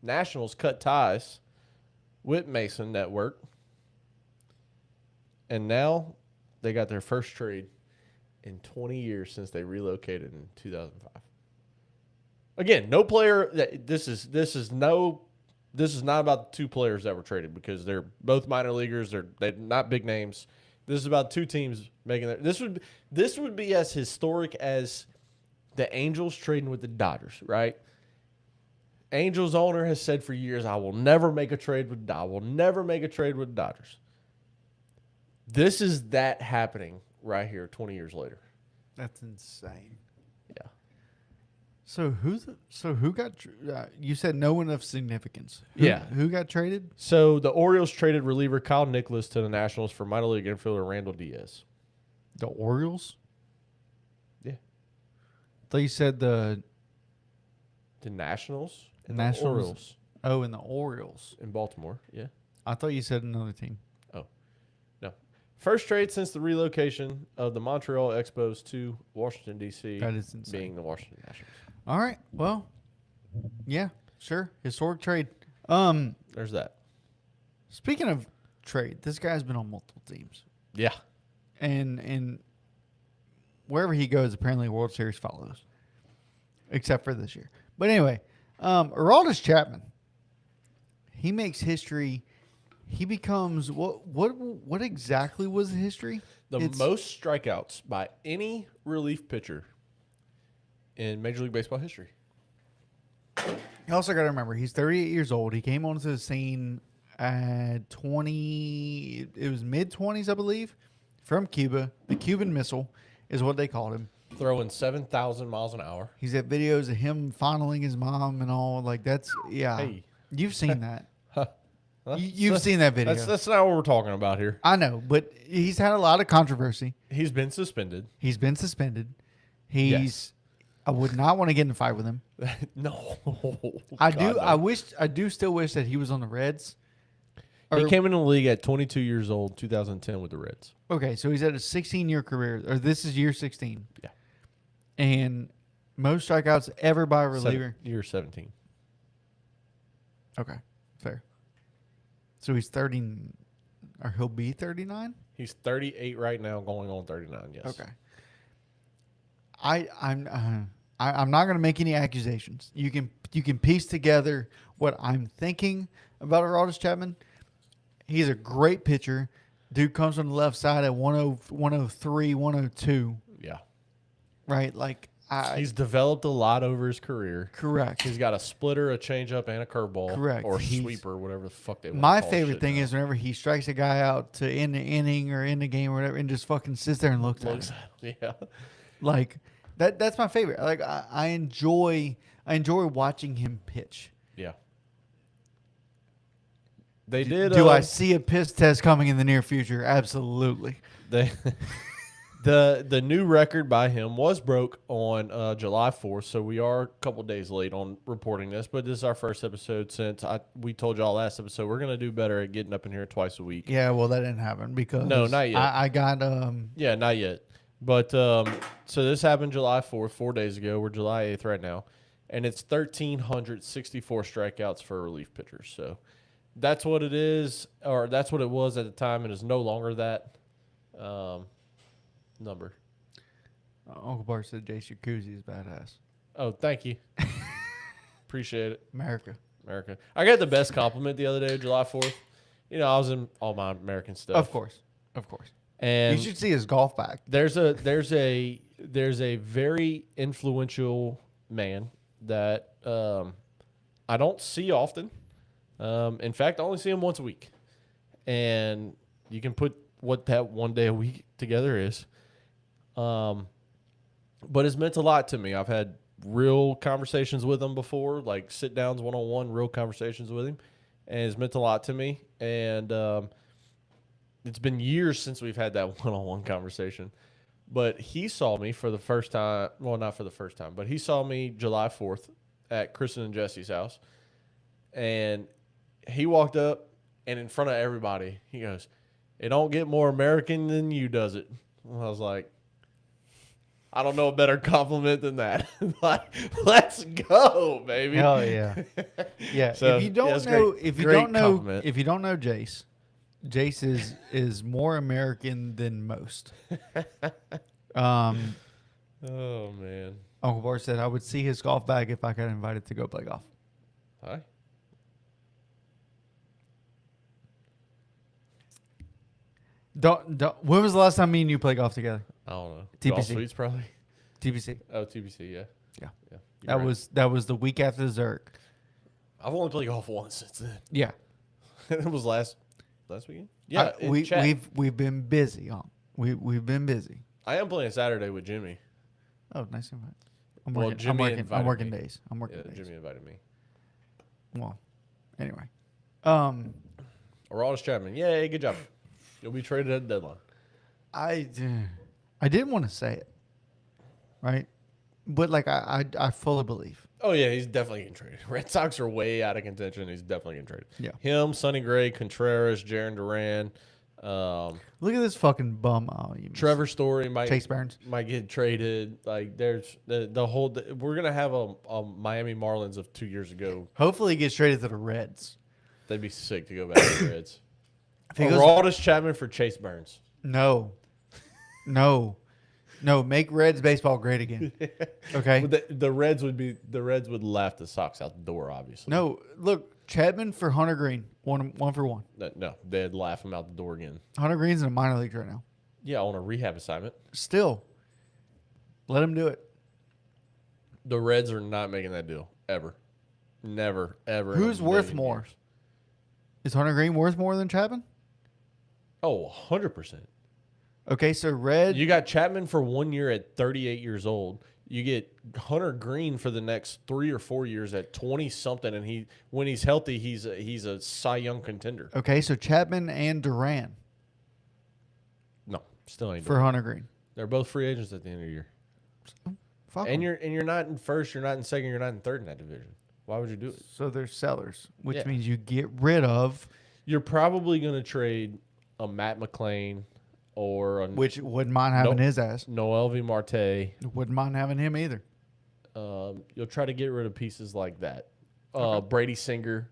Nationals cut ties with Mason Network And now they got their first trade in 20 years since they relocated in 2005. Again, no player. This is not about the two players that were traded because they're both minor leaguers. They're not big names. This is about two teams making their. This would be as historic as the Angels trading with the Dodgers, right? Angels owner has said for years, "I will never make a trade with. I will never make a trade with the Dodgers." This is that happening right here, 20 years later. That's insane. Yeah. So who got? You said no one of significance. Yeah. Who got traded? So the Orioles traded reliever Kyle Nicholas to the Nationals for minor league infielder Randall Diaz. The Orioles. Yeah. I thought you said the Nationals and Nationals. the Orioles Oh, and the Orioles. in Baltimore. Yeah. I thought you said another team. Oh, no. First trade since the relocation of the Montreal Expos to Washington, D.C., That is insane. being the Washington Nationals. All right. Well, yeah, sure. Historic trade. There's that. Speaking of trade, this guy's been on multiple teams, Yeah. and wherever he goes, apparently World Series follows, except for this year. But anyway, Aroldis Chapman, he makes history. He becomes what exactly was the history? The most strikeouts by any relief pitcher in Major League Baseball history. You also got to remember, he's 38 years old. He came onto the scene at it was mid-20s, I believe, from Cuba. The Cuban Missile is what they called him. Throwing 7,000 miles an hour. He's at videos of him fondling his mom and all. Like, that's, yeah. Hey. You've seen that. Huh? You've seen that video. That's not what we're talking about here. I know, but he's had a lot of controversy. He's been suspended. He's been suspended. Yes. I would not want to get in a fight with him. No. I God, do. no. I do still wish that he was on the Reds. He came into the league at 22 years old, 2010 with the Reds. Okay, so he's had a 16-year career, or this is year 16. Yeah. And most strikeouts ever by a reliever. Year 17. Okay, fair. So he's 30, or he'll be 39? He's 38 right now, going on 39, yes. Okay. I'm not going to make any accusations. You can piece together what I'm thinking about Aroldis Chapman. He's a great pitcher. Dude comes from the left side at 103, 102. Yeah. Right? Like, He's developed a lot over his career. correct. He's got a splitter, a changeup, and a curveball. Correct. Or a He's- sweeper, whatever the fuck they want My to call favorite shit thing now. is whenever he strikes a guy out to end the inning or end the game or whatever and just fucking sits there and looks at him. Yeah. Like, that's my favorite. Like, I enjoy watching him pitch. Yeah. They did. Do I see a piss test coming in the near future? Absolutely. They the new record by him was broke on July 4th, so we are a couple days late on reporting this, but this is our first episode since we told y'all last episode we're gonna do better at getting up in here twice a week. Yeah, well, that didn't happen because No, not yet. I got Yeah, not yet. But so this happened July 4th, 4 days ago. We're July 8th right now, and it's 1,364 strikeouts for relief pitchers. So that's what it is, or that's what it was at the time. It is no longer that number. Uncle Bart said Jace Jacuzzi is badass. Oh, thank you. Appreciate it, America. America. I got the best compliment the other day, July 4th. You know, I was in all my American stuff. Of course. And You should see his golf bag. there's a very influential man that I don't see often. In fact, I only see him once a week, and you can put what that one day a week together is. But it's meant a lot to me. I've had real conversations with him before, like sit downs, one-on-one, real conversations with him, and it's meant a lot to me. And it's been years since we've had that one-on-one conversation. But he saw me for the first time. Well, not for the first time, but he saw me July 4th at Kristen and Jesse's house. And he walked up, and in front of everybody, he goes, "It don't get more American than you, does it?" And I was like, I don't know a better compliment than that. Like, let's go, baby. Hell yeah. Yeah. So, if you don't yeah, it's know, great. if you Great don't know, compliment. if you don't know Jace, Jace is more American than most. Oh man. Uncle Bart said I would see his golf bag if I got invited to go play golf. Hi. Don't. When was the last time me and you played golf together? I don't know. TPC. Golf Suites probably. TBC. Oh, TBC. Yeah. Yeah. Yeah. You're right. That was the week after the Zurich. I've only played golf once since then. Yeah. It was last weekend. Yeah. We've been busy. We've been busy. I am playing Saturday with Jimmy. Oh, nice invite. I'm Well, working. Jimmy I'm invited working me. days. I'm working Yeah, days. Jimmy invited me. Well, anyway. Aroldis Chapman. Yay, good job. You'll be traded at the deadline. I didn't want to say it, right? But like I fully believe. Oh yeah, he's definitely getting traded. Red Sox are way out of contention. He's definitely getting traded. Yeah. Him, Sonny Gray, Contreras, Jaron Duran, Look at this fucking bum. Oh, you missed. Trevor Story might Chase Burns. might get traded. Like there's the whole. We're gonna have a Miami Marlins of 2 years ago. Hopefully he gets traded to the Reds. They'd be sick to go back to the Reds. If he goes- Aroldis Chapman for Chase Burns. No. Make Reds baseball great again. Okay. But the Reds would laugh the Sox out the door. Obviously. No, look, Chapman for Hunter Green, one for one. No, they'd laugh him out the door again. Hunter Green's in the minor leagues right now. Yeah, on a rehab assignment. Still, let him do it. The Reds are not making that deal ever, never, ever. in a Who's worth million more? years. Is Hunter Green worth more than Chapman? Oh, 100%. Okay, so Red. You got Chapman for 1 year at 38 years old. You get Hunter Green for the next 3 or 4 years at 20 something, and when he's healthy, he's a Cy Young contender. Okay, so Chapman and Duran No, still ain't. for Hunter Green. They're both free agents at the end of the year. Fuck And 'em. you're not in first, you're not in second, you're not in third in that division. Why would you do it? So they're sellers, which Yeah. means you get rid of, You're probably going to trade a Matt McClain or a which wouldn't mind having Nope. his ass. Noel V. Marte. Wouldn't mind having him either. You'll try to get rid of pieces like that. Brady Singer.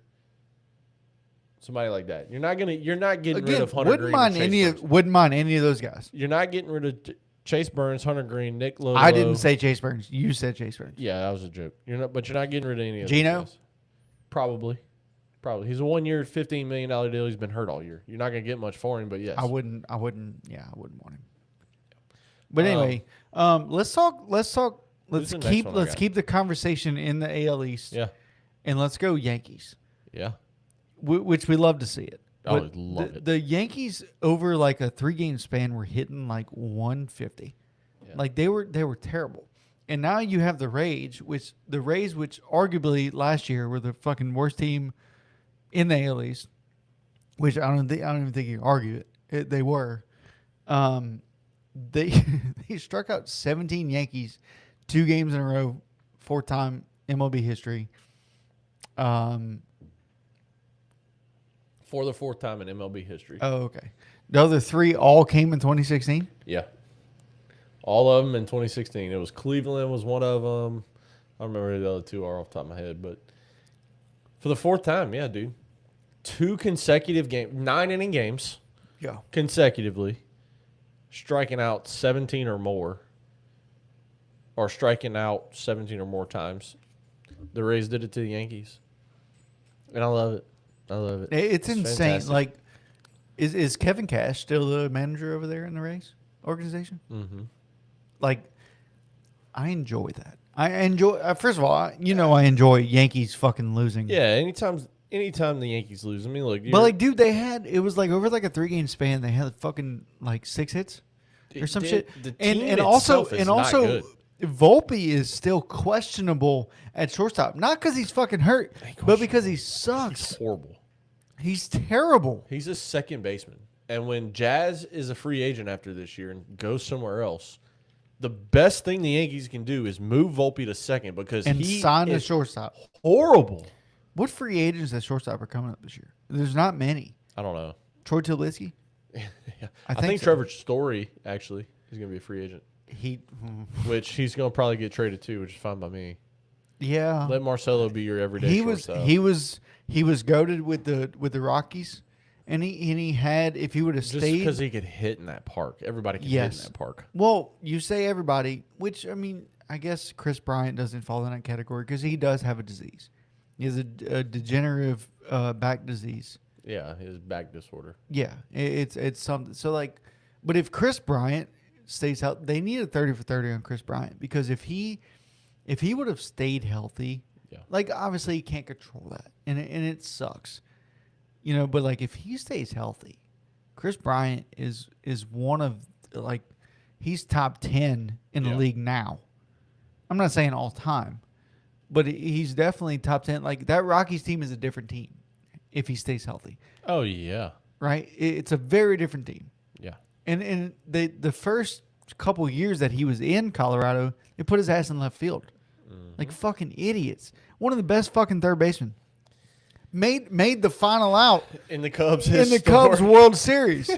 Somebody like that. You're not getting rid Again, of Hunter wouldn't Green. mind and Chase any Burns. wouldn't mind any of those guys. You're not getting rid of Chase Burns, Hunter Green, Nick Lodolo. I didn't say Chase Burns. You said Chase Burns. Yeah, that was a joke. But you're not getting rid of any of Gino? those guys. Probably. He's a 1 year, $15 million deal. He's been hurt all year. You're not going to get much for him, but yes. I wouldn't want him. But anyway, let's talk. Let's Who's the next one I got? keep the conversation in the AL East. Yeah. And let's go Yankees, Yeah. which we love to see it. I But would love it. The Yankees over like a 3-game span were hitting like 150. Yeah. Like they were terrible. And now you have the Rays, which arguably last year were the fucking worst team in the AL East, which I don't even think you can argue it. They were. They they struck out 17 Yankees 2 games in a row, 4-time MLB history. For the 4th time in MLB history. Oh, okay. The other 3 all came in 2016. Yeah. All of them in 2016. It was Cleveland was one of them. I don't remember who the other 2 are off the top of my head, but for the 4th time, yeah, dude. 2 consecutive games, 9-inning games Yeah. consecutively, striking out 17 or more, or striking out 17 or more times. The Rays did it to the Yankees, and I love it. I love it. It's insane. fantastic. Like, is Kevin Cash still the manager over there in the Rays organization? Mm-hmm. Like, I enjoy that. I enjoy. First of all, I enjoy Yankees fucking losing. Yeah, anytime the Yankees lose, I mean, look, But like, dude, it was like over like a 3-game span. They had fucking like 6 hits or some shit. The And team and also itself is not good. Volpe is still questionable at shortstop. Not because he's fucking hurt, but because he sucks. He's horrible. He's terrible. He's a second baseman. And when Jazz is a free agent after this year and goes somewhere else, the best thing the Yankees can do is move Volpe to second because And he sign a is shortstop. horrible. What free agents at shortstop are coming up this year? There's not many. I don't know. Troy Tulowitzki? I think think so. Trevor Story, actually, is going to be a free agent, which he's going to probably get traded too, which is fine by me. Yeah. Let Marcelo be your everyday He shortstop. was goated with the Rockies, And he had, if he would have Just stayed, because he could hit in that park. Everybody can hit Yes. in that park. well, you say everybody, which I mean, I guess Chris Bryant doesn't fall in that category because he does have a disease. He has a degenerative back disease. Yeah, his back disorder. Yeah, it's something. So like, but if Chris Bryant stays out, they need a 30 for 30 on Chris Bryant because if he would have stayed healthy, Yeah. like obviously he can't control that, and it sucks, you know. But like if he stays healthy, Chris Bryant is one of like he's top 10 in the Yeah. league now. I'm not saying all time, but he's definitely top 10. Like that Rockies team is a different team if he stays healthy, Oh yeah. right? It's a very different team. Yeah. And the first couple years that he was in Colorado, they put his ass in left field. Like fucking idiots. One of the best fucking third basemen. Made the final out In the Cubs. in the Cubs World Series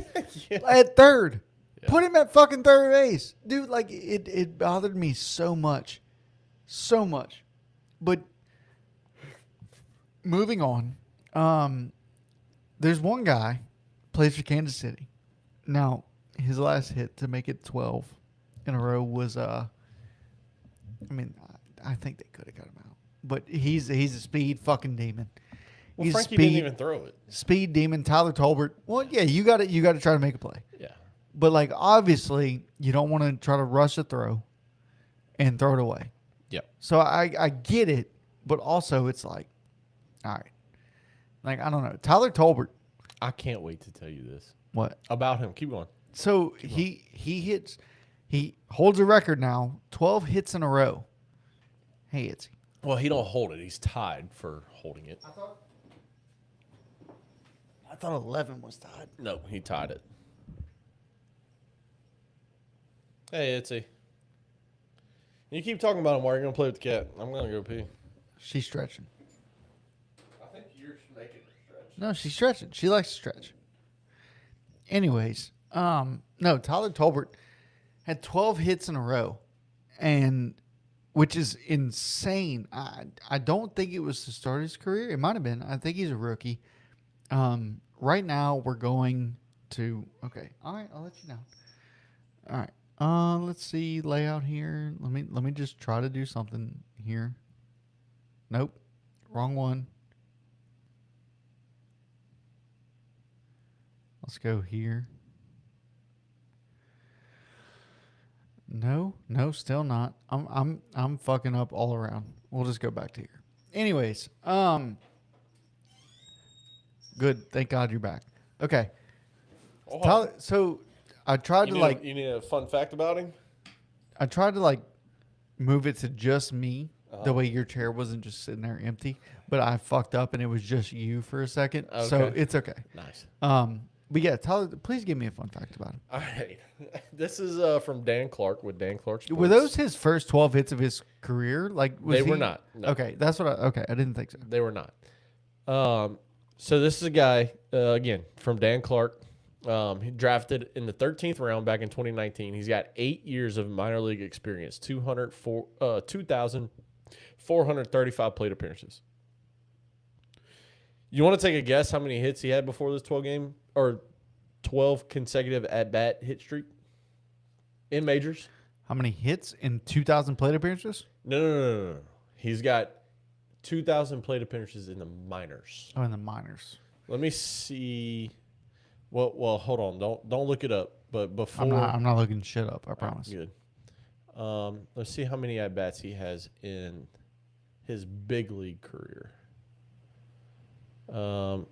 at third. Yeah. Put him at fucking third base. Dude, like it bothered me so much. So much. But moving on. There's one guy plays for Kansas City. Now, his last hit to make it 12 in a row was I think they could have got him out. But he's a speed fucking demon. Well, He's Frankie speed, didn't even throw it. speed demon. Tyler Tolbert. Well, yeah, you got to try to make a play. Yeah. But like obviously, you don't want to try to rush a throw and throw it away. Yep. So I get it, but also it's like, all right, like I don't know. Tyler Tolbert. I can't wait to tell you this What? about him. Keep going. So he holds a record now, 12 hits in a row. Hey, Itzy. Well, he don't hold it. He's tied for holding it. I thought 11 was tied. No, he tied it. Hey, Itzy. You keep talking about him while you're going to play with the cat. I'm going to go pee. She's stretching. I think you're making her stretch. No, she's stretching. She likes to stretch. Anyways, no, Tyler Tolbert had 12 hits in a row, and which is insane. I don't think it was to start his career. It might have been. I think he's a rookie. Right now we're going to okay. All right, I'll let you know. All right. Let's see layout here. Let me just try to do something here. Nope. Wrong one. Let's go here. No, still not. I'm fucking up all around. We'll just go back to here. Anyways, good. Thank God you're back. Okay. Oh, Tyler, so I tried to like you need a fun fact about him? I tried to like move it to just me. The way your chair wasn't just sitting there empty, but I fucked up and it was just you for a second. So Okay. it's okay. Nice. But yeah, Tyler, please give me a fun fact about him. All right. This is from Dan Clark with Dan Clark Sports. Were those his first 12 hits of his career? Like was They were he- not. No. Okay, that's what I didn't think so. They were not. So this is a guy, again, from Dan Clark. He drafted in the 13th round back in 2019. He's got 8 years of minor league experience, 2,435 plate appearances. You want to take a guess how many hits he had before this 12 consecutive at-bat hit streak in majors? How many hits in 2,000 plate appearances? No. He's got 2,000 plate appearances in the minors. Oh, in the minors. Let me see. Well, hold on. Don't look it up. But before I'm not looking shit up. I promise. good. Let's see how many at bats he has in his big league career.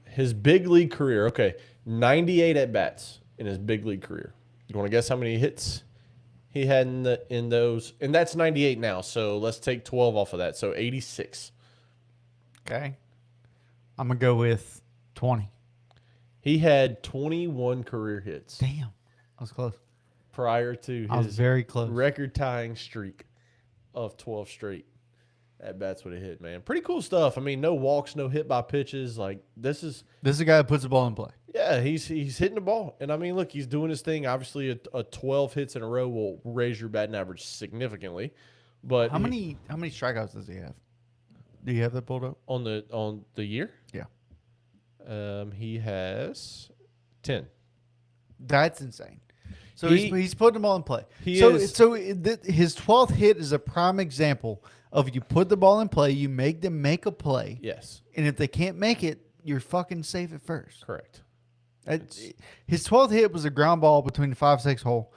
His big league career. Okay, 98 at bats in his big league career. You want to guess how many hits he had in those? And that's 98 now. So let's take 12 off of that. So 86. Okay. I'm gonna go with 20. He had 21 career hits Damn, I was close. prior to I was his very close. record-tying streak of 12 straight at bats with a hit. Man, pretty cool stuff. I mean, no walks, no hit by pitches. Like this is a guy that puts the ball in play. yeah, he's hitting the ball, and I mean, look, he's doing his thing. Obviously, a 12 hits in a row will raise your batting average significantly. But How many strikeouts does he have? Do you have that pulled up? on the year? Yeah. He has 10. That's insane. So He- he's putting them all in play. he so is- so his 12th hit is a prime example of you put the ball in play, you make them make a play, Yes, and if they can't make it, you're fucking safe at first. correct. His 12th hit was a ground ball between the 5-6 hole.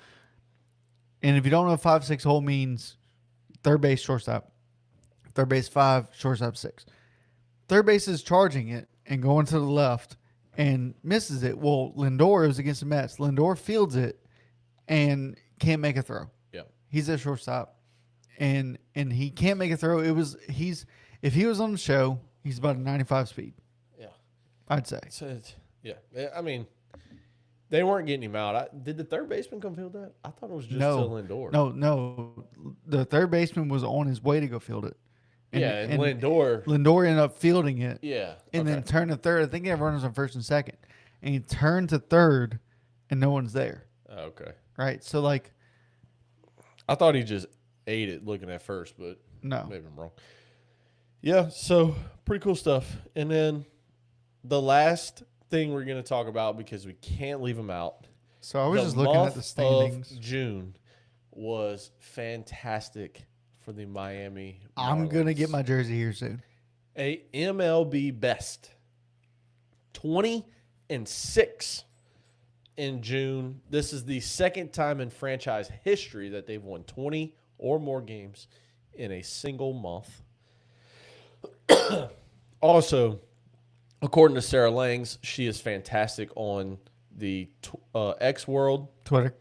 And if you don't know what 5-6 hole means, third base, shortstop. Third base 5, shortstop 6. Third base is charging it and going to the left and misses it. Well, Lindor was against the Mets. Lindor fields it and can't make a throw. Yeah. He's at shortstop and he can't make a throw. If he was on the show, he's about a 95 speed, Yeah. I'd say. Yeah. I mean, they weren't getting him out. Did the third baseman come field that? I thought it was just still Lindor. No. The third baseman was on his way to go field it. And Lindor. Lindor ended up fielding it. Yeah. And then turned to third. I think he had runners on first and second. And he turned to third and no one's there. Oh, okay. Right? So, like, I thought he just ate it looking at first, but no. maybe I'm wrong. Yeah, so pretty cool stuff. And then the last thing we're going to talk about, because we can't leave them out. So I was just looking at the standings. Of June was fantastic for the Miami Marlins. I'm going to get my jersey here soon. A MLB best 20-6 in June. This is the second time in franchise history that they've won 20 or more games in a single month. Also, according to Sarah Langs, she is fantastic on the X World. Twitter.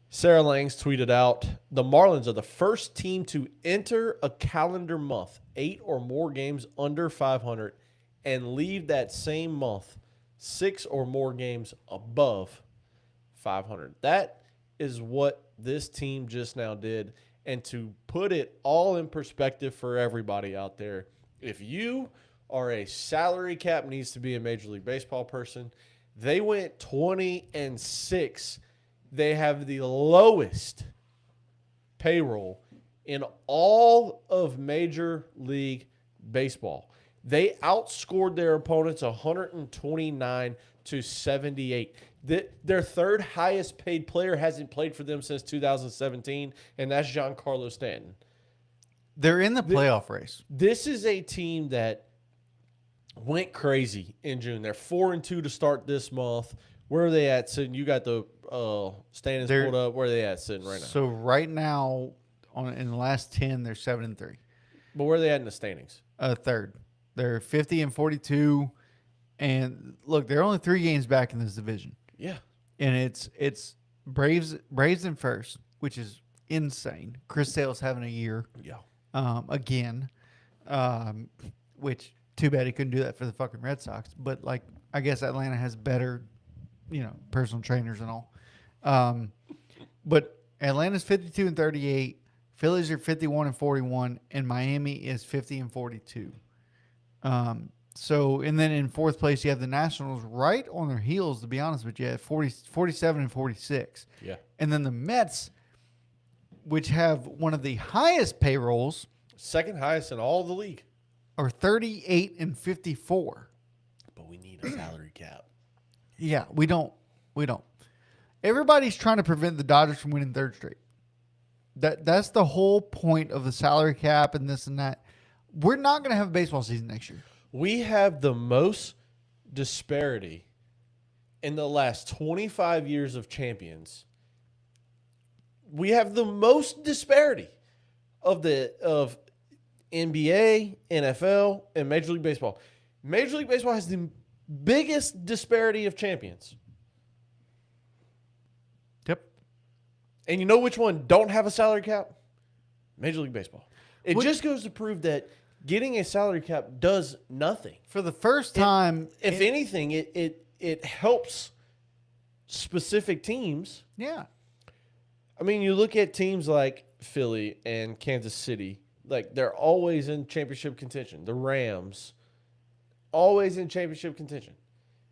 Sarah Langs tweeted out, the Marlins are the first team to enter a calendar month 8 or more games under 500 and leave that same month 6 or more games above 500. That is what this team just now did. And to put it all in perspective for everybody out there, if you are a salary cap needs to be a Major League Baseball person, they went 20-6. They have the lowest payroll in all of Major League Baseball. They outscored their opponents 129-78. Their third highest paid player hasn't played for them since 2017, and that's Giancarlo Stanton. They're in the playoff race. This is a team that went crazy in June. They're 4-2 to start this month. Where are they at sitting? You got the standings pulled up. Where are they at sitting right now? So right now, in the last 10, they're 7-3. But where are they at in the standings? Third. They're 50-42. And look, they're only 3 games back in this division. Yeah. And it's Braves in first, which is insane. Chris Sale's having a year. Yeah. Again. Which, too bad he couldn't do that for the fucking Red Sox. But, like, I guess Atlanta has better, personal trainers and all. But Atlanta's 52-38. Phillies are 51-41. And Miami is 50-42. So, and then in fourth place, you have the Nationals right on their heels, to be honest with you, at 47-46. Yeah. And then the Mets, which have one of the highest payrolls, Second highest in all the league. are 38-54. But we need a salary cap. Yeah, we don't. Everybody's trying to prevent the Dodgers from winning third straight. That's the whole point of the salary cap and this and that. We're not going to have a baseball season next year. We have the most disparity in the last 25 years of champions. We have the most disparity of NBA, NFL, and Major League Baseball. Major League Baseball has the biggest disparity of champions. Yep. And you know which one don't have a salary cap? Major League Baseball. It just goes to prove that getting a salary cap does nothing. For the first time, If anything, it helps specific teams. yeah. I mean, you look at teams like Philly and Kansas City, like they're always in championship contention. The Rams, always in championship contention.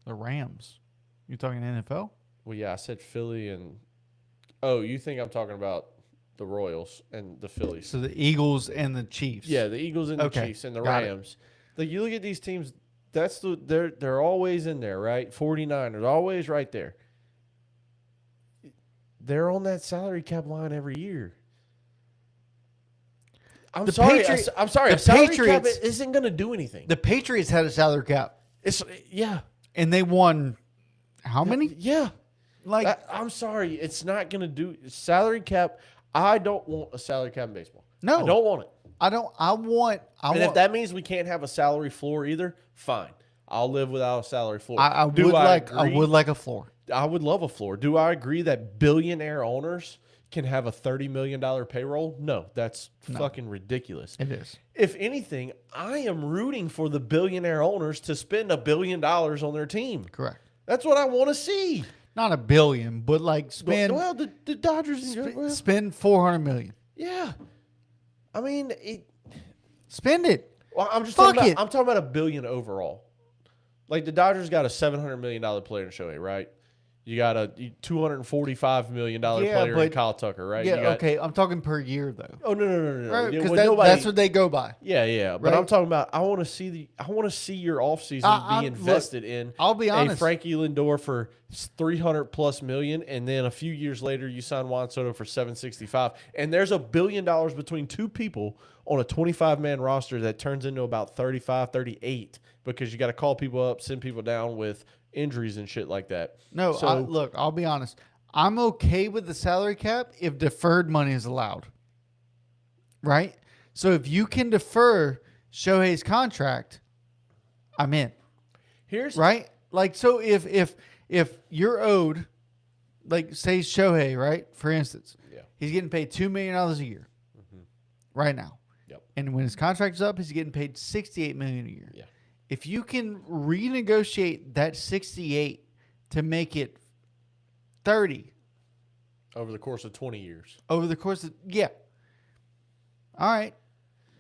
The Rams. You talking NFL? Well, yeah, I said Philly and oh, you think I'm talking about the Royals and the Phillies? So the Eagles and the Chiefs. Yeah, the Eagles and the Okay, Chiefs and the got it. Rams. Like you look at these teams, they're always in there, right? 49ers always right there. They're on that salary cap line every year. I'm The sorry. Patri- I'm sorry. the A salary cap Patriots- isn't going to do anything. The Patriots had a salary cap, It's yeah, and they won how many? yeah. Like I'm sorry. It's not going to do salary cap. I don't want a salary cap in baseball. No. I don't want it. I don't. I want. And if that means we can't have a salary floor either, fine. I'll live without a salary floor. I Do would like. agree? I would like a floor. I would love a floor. Do I agree that billionaire owners can have a $30 million payroll? No, that's fucking ridiculous. It is. If anything, I am rooting for the billionaire owners to spend $1 billion on their team. Correct. That's what I want to see. Not $1 billion, but like spend Well, the Dodgers. spend $400 million. Yeah. I mean, Spend it. well, I'm just Fuck talking it. about, I'm talking about $1 billion overall. Like the Dodgers got a $700 million player in Shohei, right? You got a $245 million Yeah, player in but- Kyle Tucker, right? Yeah. You got, Okay. I'm talking per year though. Oh no! Right. Yeah, Because well, nobody- that's what they go by. Yeah. But Right? I'm talking about. I want to see your offseason be invested in. I'll be a honest. Frankie Lindor for $300+ million, and then a few years later you sign Juan Soto for $765, and there's $1 billion between two people on a 25-man roster that turns into about 35, 38 because you got to call people up, send people down with injuries and shit like that. No. So Look. I'll be honest. I'm okay with the salary cap if deferred money is allowed. Right. So if you can defer Shohei's contract, I'm in. here's Right. Like so if you're owed, like say Shohei, right? For instance, Yeah. he's getting paid $2 million a year right now. Yep. And when his contract is up, he's getting paid $68 million a year. Yeah. If you can renegotiate that 68 to make it 30 over the course of 20 years. over the course of all right.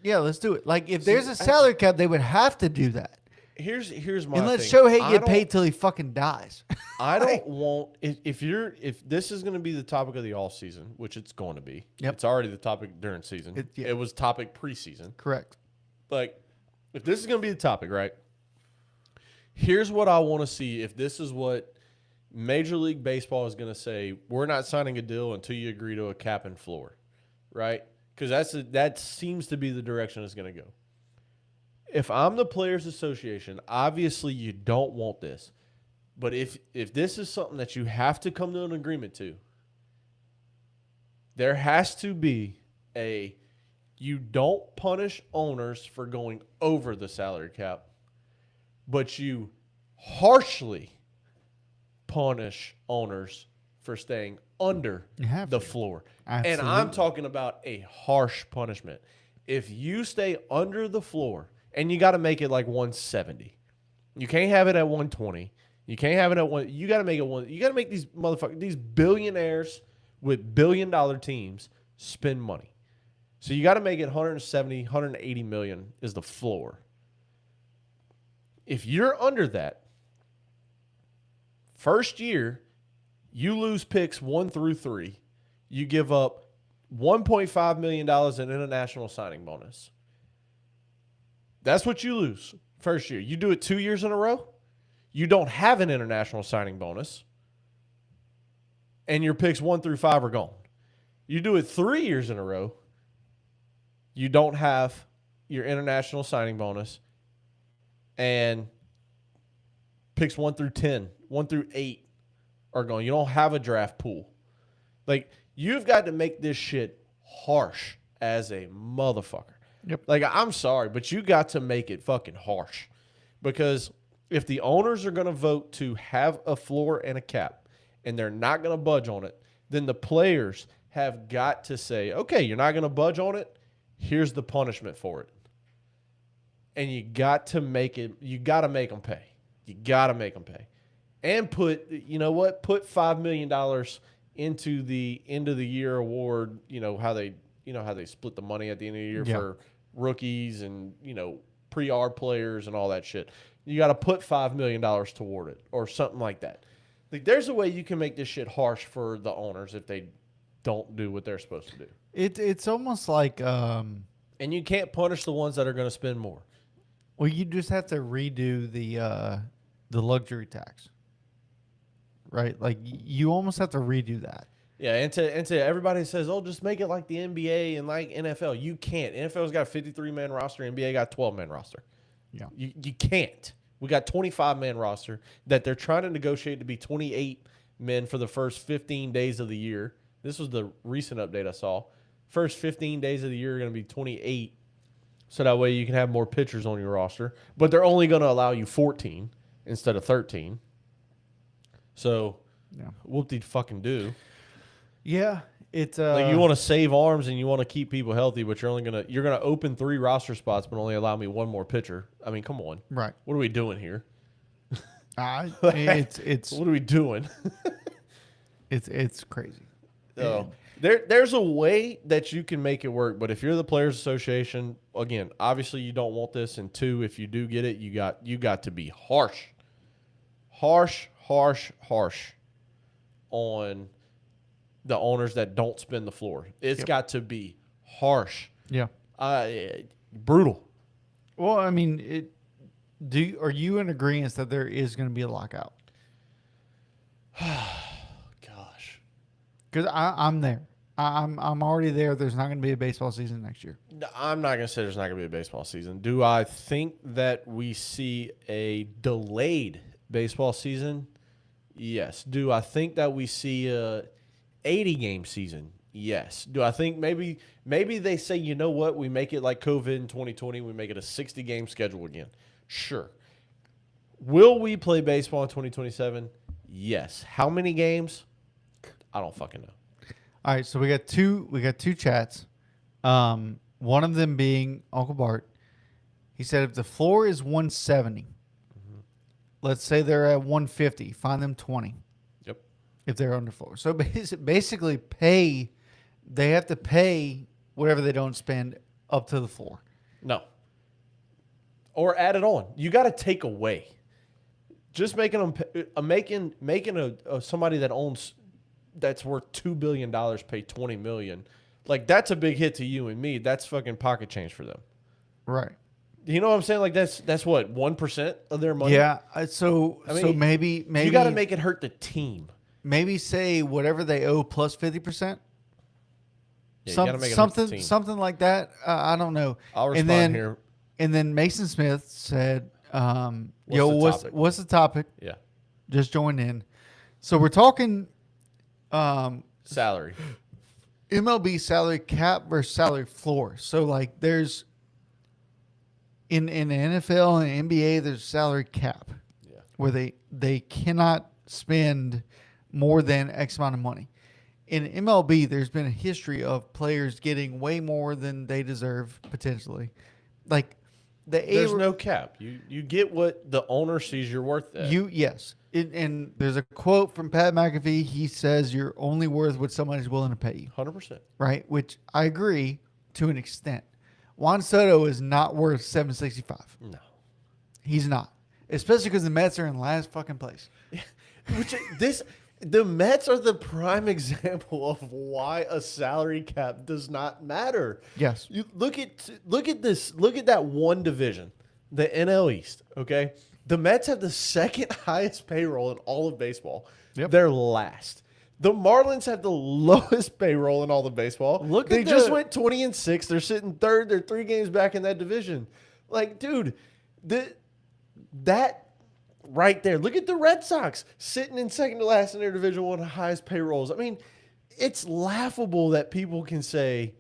Yeah, let's do it. Like if there's a salary cap, they would have to do that. Here's my And let thing. Shohei I get don't- paid till he fucking dies. I don't want if this is going to be the topic of the off season, which it's going to be. Yep. It's already the topic during season. Yeah. It was topic preseason. Correct. Like, if this is going to be the topic, right? Here's what I want to see. If this is what Major League Baseball is going to say, we're not signing a deal until you agree to a cap and floor, right? Because that seems to be the direction it's going to go. If I'm the Players Association, obviously you don't want this. But if this is something that you have to come to an agreement to, there has to be you don't punish owners for going over the salary cap, but you harshly punish owners for staying under You have the to. floor. Absolutely. And I'm talking about a harsh punishment. If you stay under the floor, and you got to make it like 170. You can't have it at 120. You can't have it at one. You got to make it one. You got to make these motherfuckers, these billionaires with billion-dollar teams spend money. So you got to make it 170, 180 million is the floor. If you're under that, first year, you lose picks 1 through 3. You give up $1.5 million in international signing bonus. That's what you lose first year. You do it 2 years in a row, you don't have an international signing bonus, and your picks 1 through 5 are gone. You do it 3 years in a row, you don't have your international signing bonus, and picks 1 through 10, 1 through 8 are gone. You don't have a draft pool. Like, you've got to make this shit harsh as a motherfucker. Yep. Like, I'm sorry, but you got to make it fucking harsh. Because if the owners are going to vote to have a floor and a cap, and they're not going to budge on it, then the players have got to say, okay, you're not going to budge on it. Here's the punishment for it. And you got to make it, you got to make them pay. You got to make them pay. And put, you know what, put $5 million into the end of the year award, how they split the money at the end of the year for rookies and, pre-R players and all that shit. You got to put $5 million toward it or something like that. Like, there's a way you can make this shit harsh for the owners if they don't do what they're supposed to do. It's almost like And you can't punish the ones that are going to spend more. Well, you just have to redo the luxury tax, right? Like you almost have to redo that. Yeah, and to everybody says, oh, just make it like the NBA and like NFL. You can't. NFL's got a 53-man roster. NBA got a 12-man roster. Yeah. You can't. We got 25-man roster that they're trying to negotiate to be 28 men for the first 15 days of the year. This was the recent update I saw. First 15 days of the year are going to be 28, so that way you can have more pitchers on your roster. But they're only going to allow you 14 instead of 13. So, Yeah. whoop-de-fucking-do. Yeah. It's Like you want to save arms and you want to keep people healthy, but you're gonna open 3 roster spots, but only allow me 1 more pitcher. I mean, come on, right. what are we doing here? It's What are we doing? it's crazy. So there's a way that you can make it work, but if you're the Players Association, again, obviously you don't want this, and 2, if you do get it, you got to be harsh on the owners that don't spin the floor. It's got to be harsh. Yeah. Brutal. Well, I mean, are you in agreement that there is going to be a lockout? Gosh. Because I'm there. I'm already there. There's not going to be a baseball season next year. I'm not going to say there's not going to be a baseball season. Do I think that we see a delayed baseball season? Yes. Do I think that we see a 80-game season? Yes. Do I think maybe they say, you know what, we make it like COVID in 2020, we make it a 60-game schedule again? Sure. Will we play baseball in 2027? Yes. How many games? I don't fucking know. All right, so we got two chats. One of them being Uncle Bart. He said if the floor is 170, let's say they're at 150, find them 20. Yep. If they're under floor. So basically they have to pay whatever they don't spend up to the floor. No. Or add it on. You got to take away. Just making them making somebody that owns that's worth $2 billion pay $20 million. Like that's a big hit to you and me. That's fucking pocket change for them. Right. You know what I'm saying? Like that's what 1% of their money. Yeah. So maybe you got to make it hurt the team. Maybe say whatever they owe plus 50%. Yeah, you gotta make it hurt the team. Something like that. I don't know. I'll respond here. And then Mason Smith said, What's the topic? Yeah. Just join in. So we're talking Salary. MLB salary cap versus salary floor. So like there's in the NFL and NBA there's salary cap. Yeah. Where they cannot spend more than X amount of money. In MLB, there's been a history of players getting way more than they deserve potentially. Like there's no cap. You get what the owner sees you're worth at. Yes. And there's a quote from Pat McAfee. He says you're only worth what somebody's willing to pay you. 100%. Right? Which I agree to an extent. Juan Soto is not worth $765. No. He's not. Especially because the Mets are in last fucking place. The Mets are the prime example of why a salary cap does not matter. Yes. You look at this. Look at that one division, the NL East. Okay, the Mets have the second highest payroll in all of baseball. Yep. They're last. The Marlins have the lowest payroll in all of baseball. They just went 20-6. They're sitting third. They're 3 games back in that division. Like, dude, that. Right there. Look at the Red Sox sitting in second to last in their division, one of the highest payrolls. I mean, it's laughable that people can say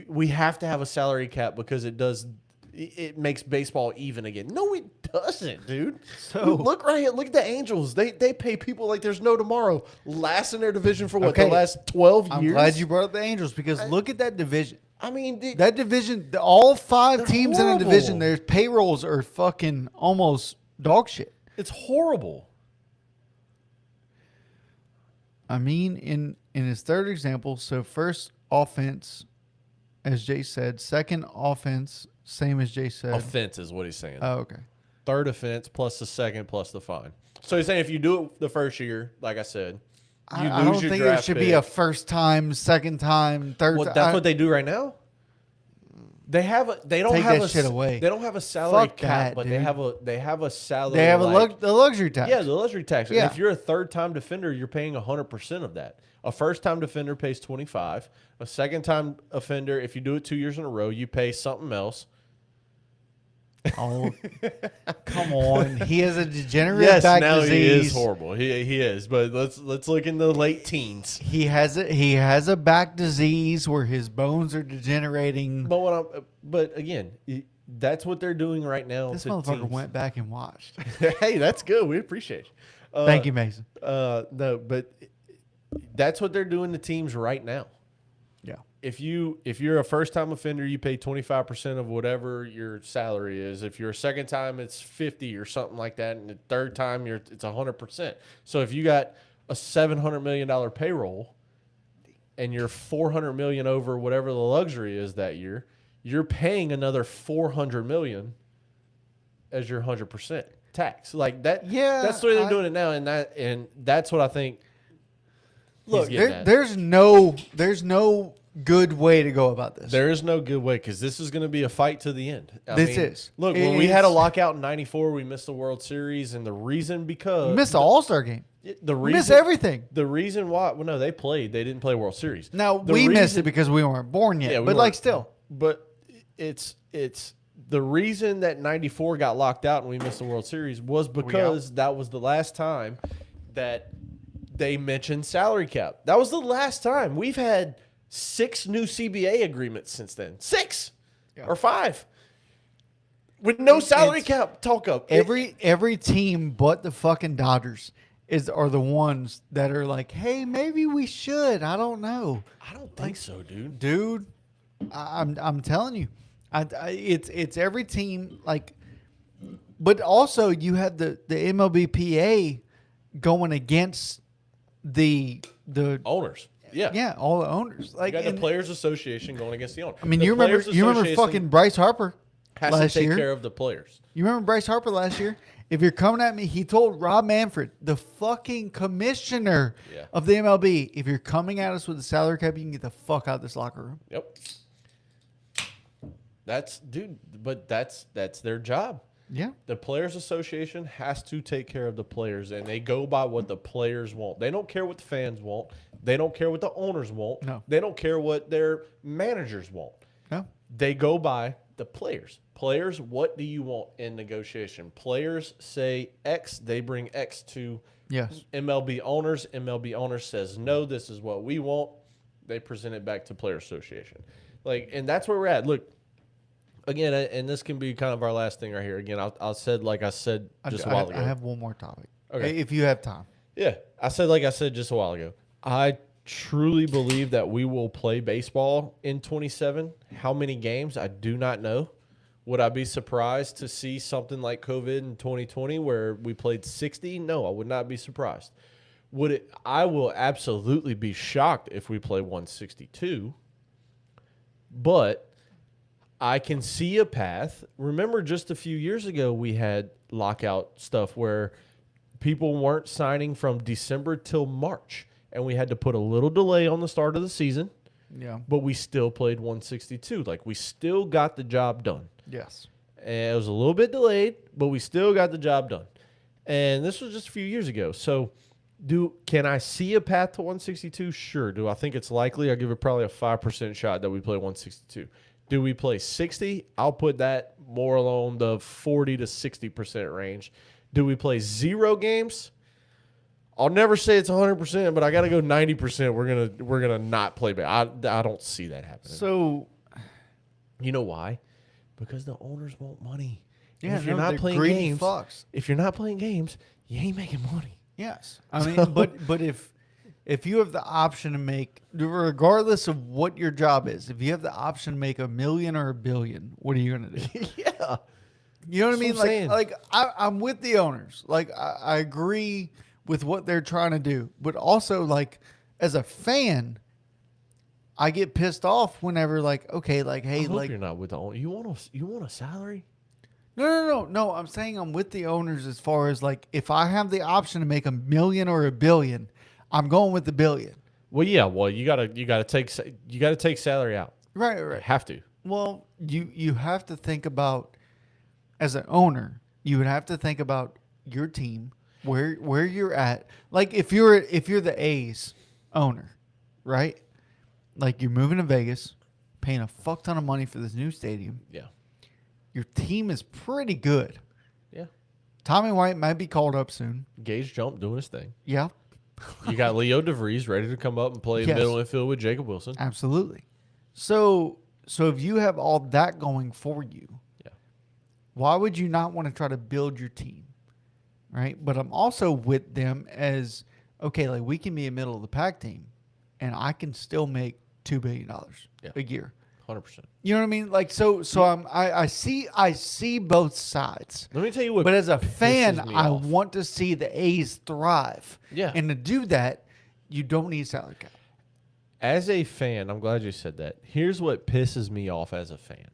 we have to have a salary cap because it makes baseball even again. No, it doesn't, dude. So look right here. Look at the Angels. They pay people like there's no tomorrow. Last in their division for what, the last 12 years? I'm glad you brought up the Angels because look at that division. I mean, that division, all 5 teams horrible. in the division, their payrolls are fucking almost dog shit. It's horrible. I mean, in his third example, so first offense, as Jay said. Second offense, same as Jay said. Offense is what he's saying. Oh, okay. Third offense plus the second plus the fine. So he's saying if you do it the first year, like I said, you I don't think it should be a first time, second time, third time. That's what they do right now? They don't Take have that a shit away. They don't have a salary Fuck cap, that, but dude. they have a salary. They have like, the luxury tax. yeah, the luxury tax. Yeah. And if you're a third-time defender, you're paying 100% of that. A first-time defender pays 25. A second-time offender, if you do it 2 years in a row, you pay something else. Oh, come on. He has a degenerate Yes, back now disease. he is horrible. He is. But let's look in the late teens. He has a back disease where his bones are degenerating. But again, that's what they're doing right now. This to motherfucker teams. went back and watched. Hey, that's good. We appreciate you. Thank you, Mason. No, but that's what they're doing to teams right now. Yeah. If you're a first time offender, you pay 25% of whatever your salary is. If you're a second time, it's 50 or something like that, and the third time it's 100%. So if you got a $700 million payroll and you're 400 million over whatever the luxury is that year, you're paying another 400 million as your 100% tax. Like that. Yeah, that's the way they're doing it now, and that's what I think. Look, he's getting at. there's no good way to go about this. There is no good way because this is going to be a fight to the end. This is. Look, when we had a lockout in '94, we missed the World Series, and the reason because We missed the All-Star game. the We reason missed everything. The reason why, well, no, they played. They didn't play World Series. Now, The we missed reason- it because we weren't born yet. Yeah, we but, like, weren't. still. But it's the reason that '94 got locked out and we missed the World Series was because that was the last time that they mentioned salary cap. That was the last time. We've had 6 new CBA agreements since then. 6 or 5 with no salary cap talk up. Every team but the fucking Dodgers are the ones that are like, hey, maybe we should. I don't know. I don't think so, dude. Dude, I'm telling you, it's every team like, but also you have the MLBPA going against the Owners. Yeah. all the owners. You Like, got the and- Players Association going against the owner. I mean, The you remember Players Association fucking Bryce Harper has to last take year. care of the players. You remember Bryce Harper last year? If you're coming at me, he told Rob Manfred, the fucking commissioner Yeah. of the MLB, if you're coming at us with a salary cap, you can get the fuck out of this locker room. Yep. That's their job. Yeah. The Players Association has to take care of the players, and they go by what the players want. They don't care what the fans want. They don't care what the owners want. No. They don't care what their managers want. No. They go by the players. Players, what do you want in negotiation? Players say X, they bring X to Yes. MLB owners. MLB owners says, no, this is what we want. They present it back to Player Association. And that's where we're at. Look, again, and this can be kind of our last thing right here. Again, I said just a while ago. I have one more topic. Okay. If you have time. Yeah, I said just a while ago. I truly believe that we will play baseball in 27. How many games? I do not know. Would I be surprised to see something like COVID in 2020 where we played 60? No, I would not be surprised. I will absolutely be shocked if we play 162. But I can see a path. Remember just a few years ago we had lockout stuff where people weren't signing from December till March, and we had to put a little delay on the start of the season, Yeah. but we still played 162. Like, we still got the job done. Yes. And it was a little bit delayed, but we still got the job done. And this was just a few years ago. So can I see a path to 162? Sure. Do I think it's likely? I'll give it probably a 5% shot that we play 162. Do we play 60? I'll put that more along the 40 to 60% range. Do we play 0 games? I'll never say it's 100%, but I got to go 90%. We're gonna not play bad. I don't see that happening. So, You know why? Because the owners want money. And yeah, if you're no, not they're playing greedy games, fucks. if you're not playing games, you ain't making money. Yes. I mean, but if you have the option to make, regardless of what your job is, if you have the option to make $1 million or $1 billion, what are you going to do? Yeah. You know what I mean? That's what I'm saying. I'm with the owners. Like, I agree with what they're trying to do. But also, like, as a fan, I get pissed off whenever, like, okay, like, hey, I hope like, you're not with the owner. You want a salary? no. I'm saying I'm with the owners as far as, like, if I have the option to make $1 million or $1 billion, I'm going with the $1 billion. Well, yeah. Well, you gotta take salary out. Right. You have to. Well, you have to think about, as an owner, you would have to think about your team, where you're at. Like if you're the A's owner, right? Like you're moving to Vegas, paying a fuck ton of money for this new stadium. Yeah. Your team is pretty good. Yeah. Tommy White might be called up soon. Gage Jump doing his thing. Yeah, You got Leo DeVries ready to come up and play Yes. middle infield with Jacob Wilson. absolutely. So if you have all that going for you, Yeah. why would you not want to try to build your team? Right? But I'm also with them as, okay, like we can be a middle of the pack team and I can still make $2 billion a year. 100%. You know what I mean? Like I see both sides. Let me tell you what. But as a fan, pisses me I off. want to see the A's thrive. Yeah. And to do that, you don't need salary cap. As a fan, I'm glad you said that. Here's what pisses me off as a fan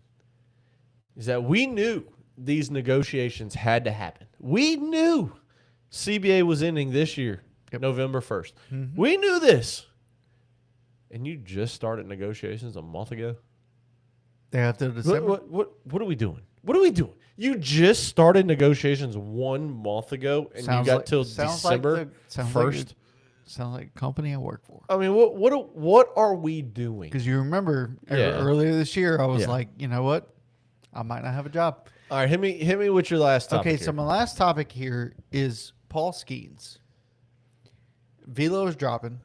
is that we knew these negotiations had to happen. We knew CBA was ending this year, November 1st. Mm-hmm. We knew this. And you just started negotiations a month ago? They have to December. What are we doing? What are we doing? You just started negotiations 1 month ago, and you got till December 1st. Sounds like a company I work for. I mean, what are we doing? Because you remember Yeah. earlier this year, I was Yeah. like, you know what? I might not have a job. All right, hit me with your last topic. Okay, here. so my last topic here is Paul Skeens. Velo is dropping.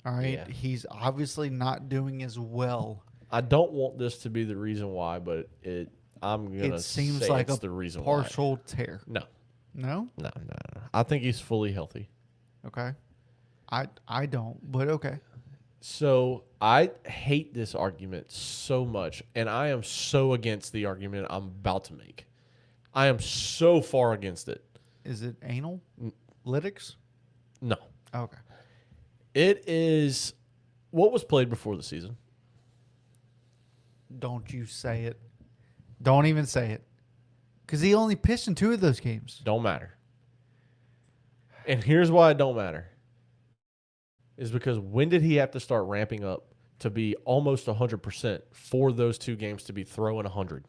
All right. Yeah. He's obviously not doing as well. I don't want this to be the reason why, but I'm gonna It seems say like it's a the reason partial tear. why. No? No. I think he's fully healthy. Okay. I don't, but okay. So I hate this argument so much, and I am so against the argument I'm about to make. I am so far against it. Is it anal? Lytics? No, Okay. it is what was played before the season. Don't you say it. Don't even say it. Because he only pitched in 2 of those games. Don't matter. And here's why it don't matter. Is because when did he have to start ramping up to be almost 100% for those 2 games to be throwing 100?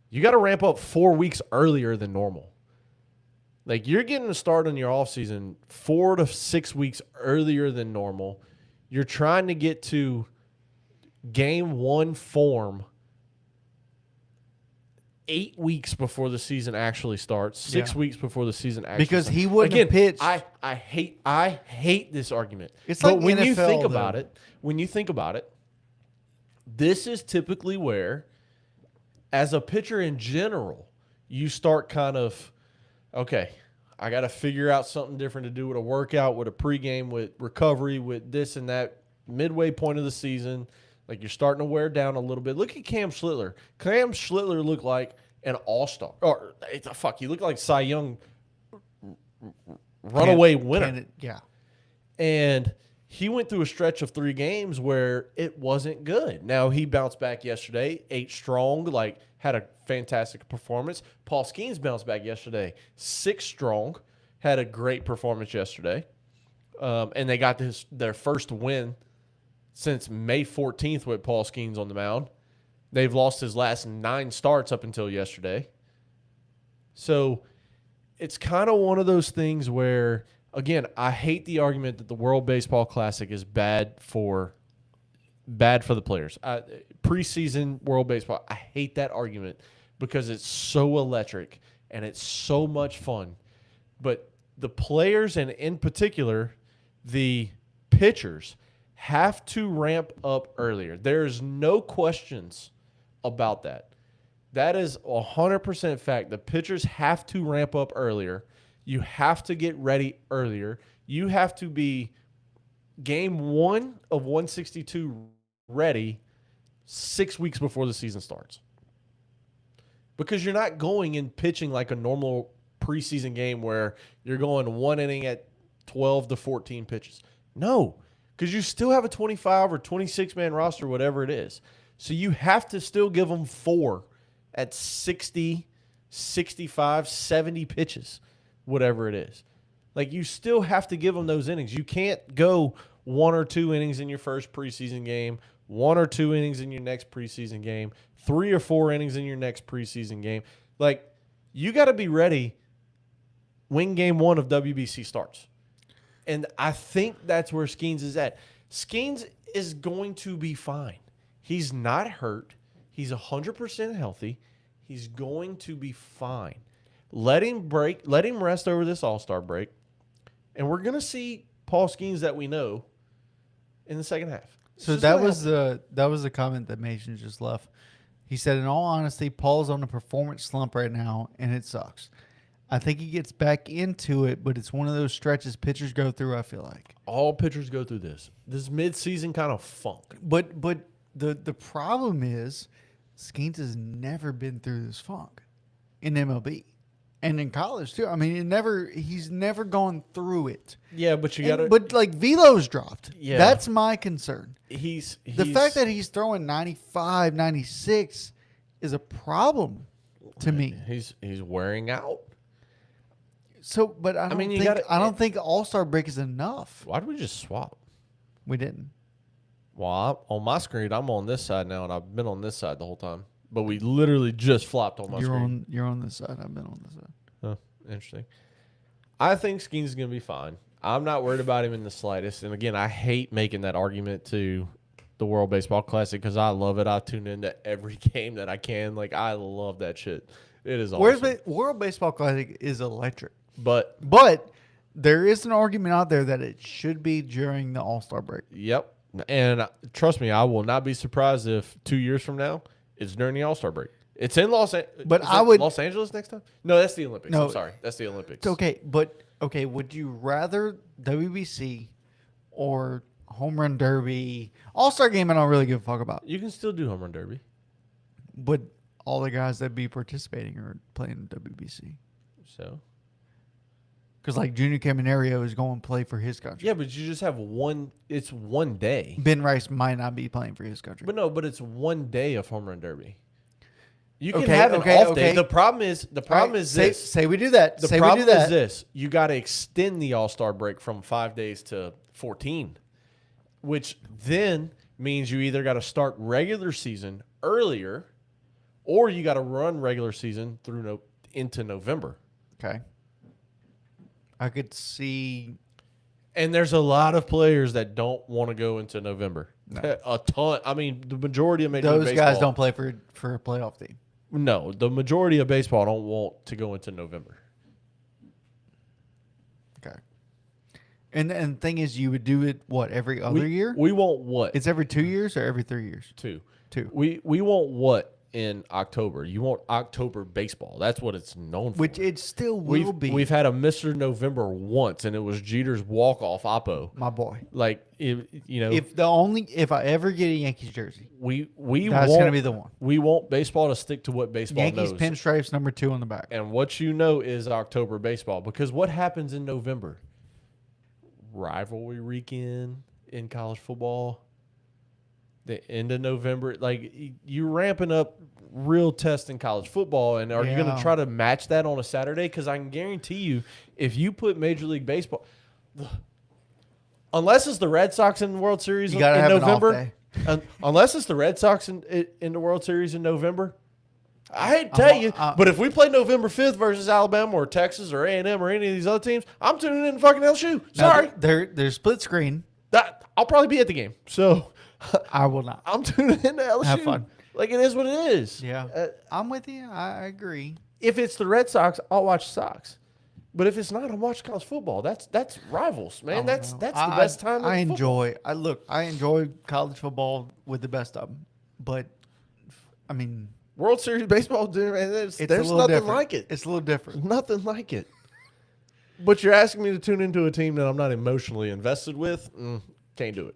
You got to ramp up 4 weeks earlier than normal. Like you're getting a start on your offseason 4 to 6 weeks earlier than normal. You're trying to get to game 1 form 8 weeks before the season actually starts, 6 Yeah. weeks before the season actually Because starts. he wouldn't have Again, pitched. I hate this argument. It's but like when you NFL think though. about it, this is typically where, as a pitcher in general, you start kind of, okay, I got to figure out something different to do with a workout, with a pregame, with recovery, with this and that midway point of the season. Like you're starting to wear down a little bit. Look at Cam Schlittler. Cam Schlittler looked like an all-star. Or, he looked like Cy Young runaway winner. Yeah. And he went through a stretch of 3 games where it wasn't good. Now, he bounced back yesterday, 8 strong, like had a fantastic performance. Paul Skeens bounced back yesterday, 6 strong, had a great performance yesterday. And they got their first win since May 14th with Paul Skeens on the mound. They've lost his last 9 starts up until yesterday. So it's kind of one of those things where, again, I hate the argument that the World Baseball Classic is bad for the players. Preseason World Baseball, I hate that argument because it's so electric and it's so much fun. But the players, and in particular, the pitchers, have to ramp up earlier. There's no questions about that. That is 100% fact. The pitchers have to ramp up earlier. You have to get ready earlier. You have to be game 1 of 162 ready 6 weeks before the season starts. Because you're not going and pitching like a normal preseason game where you're going 1 inning at 12 to 14 pitches. No, because you still have a 25 or 26-man roster, whatever it is. So you have to still give them 4 at 60, 65, 70 pitches, whatever it is. Like, you still have to give them those innings. You can't go 1 or 2 innings in your first preseason game, 1 or 2 innings in your next preseason game, 3 or 4 innings in your next preseason game. Like, you got to be ready when game 1 of WBC starts. And I think that's where Skeens is at. Skeens is going to be fine. He's not hurt. He's 100% healthy. He's going to be fine. Let him rest over this All-Star break. And we're going to see Paul Skeens that we know in the second half. So that was the comment that Mason just left. He said, in all honesty, Paul's on a performance slump right now, and it sucks. I think he gets back into it, but it's one of those stretches pitchers go through, I feel like. All pitchers go through this mid-season kind of funk. But the problem is Skeens has never been through this funk in MLB. And in college too. I mean, he's never gone through it. Yeah, but you got to. But like velo's dropped. Yeah. That's my concern. He's The fact that he's throwing 95, 96 is a problem to me. he's wearing out. So, but I don't think All-Star break is enough. Why did we just swap? We didn't. Well, on my screen, I'm on this side now, and I've been on this side the whole time. But we literally just flopped on my screen. You're on this side. I've been on this side. Oh, interesting. I think Skeens is going to be fine. I'm not worried about him in the slightest. And again, I hate making that argument to the World Baseball Classic because I love it. I tune into every game that I can. Like, I love that shit. It is awesome. World Baseball Classic is electric. But there is an argument out there that it should be during the All-Star break. Yep. And trust me, I will not be surprised if 2 years from now it's during the All-Star break. It's in Los Angeles next time? No, that's the Olympics. No, I'm sorry. That's the Olympics. Okay, would you rather WBC or Home Run Derby? All-Star game I don't really give a fuck about. You can still do Home Run Derby. But all the guys that be participating are playing WBC. So? Because like Junior Caminero is going to play for his country. Yeah, but you just have it's one day. Ben Rice might not be playing for his country. But it's 1 day of Home Run Derby. You can have an off day. The problem is this. Say we do that. The problem is this. You got to extend the All-Star break from 5 days to 14, which then means you either got to start regular season earlier or you got to run regular season into November. Okay. I could see. And there's a lot of players that don't want to go into November. No. A ton. I mean, the majority of Major League Baseball. Those guys don't play for a playoff team. No, the majority of baseball don't want to go into November. Okay. And the thing is, you would do it, every other year? We want what? It's every 2 years or every 3 years? Two. We want what in October? You want October baseball. That's what it's known for. Which it still will be. We've had a Mr. November once, and it was Jeter's walk-off oppo. My boy. Like, if I ever get a Yankees jersey, that's going to be the one. We want baseball to stick to what baseball Yankees knows. pinstripes number 2 on the back. And what you know is October baseball. Because what happens in November? Rivalry weekend in college football. The end of November, like you're ramping up real tests in college football, and are you going to try to match that on a Saturday? Because I can guarantee you, if you put Major League Baseball, unless it's the Red Sox in the World Series in November, unless it's the Red Sox in the World Series in November, I hate to tell you, but if we play November 5th versus Alabama or Texas or A&M or any of these other teams, I'm tuning in to fucking LSU. Sorry, they're split screen. I'll probably be at the game, so. I will not. I'm tuning in to LSU. Have fun. Like, it is what it is. Yeah. I'm with you. I agree. If it's the Red Sox, I'll watch Sox. But if it's not, I'm watching college football. That's rivals, man. That's the best time. I enjoy college football with the best of them. But, I mean. World Series baseball, there's nothing different. like it. It's a little different. Nothing like it. But you're asking me to tune into a team that I'm not emotionally invested with? Can't do it.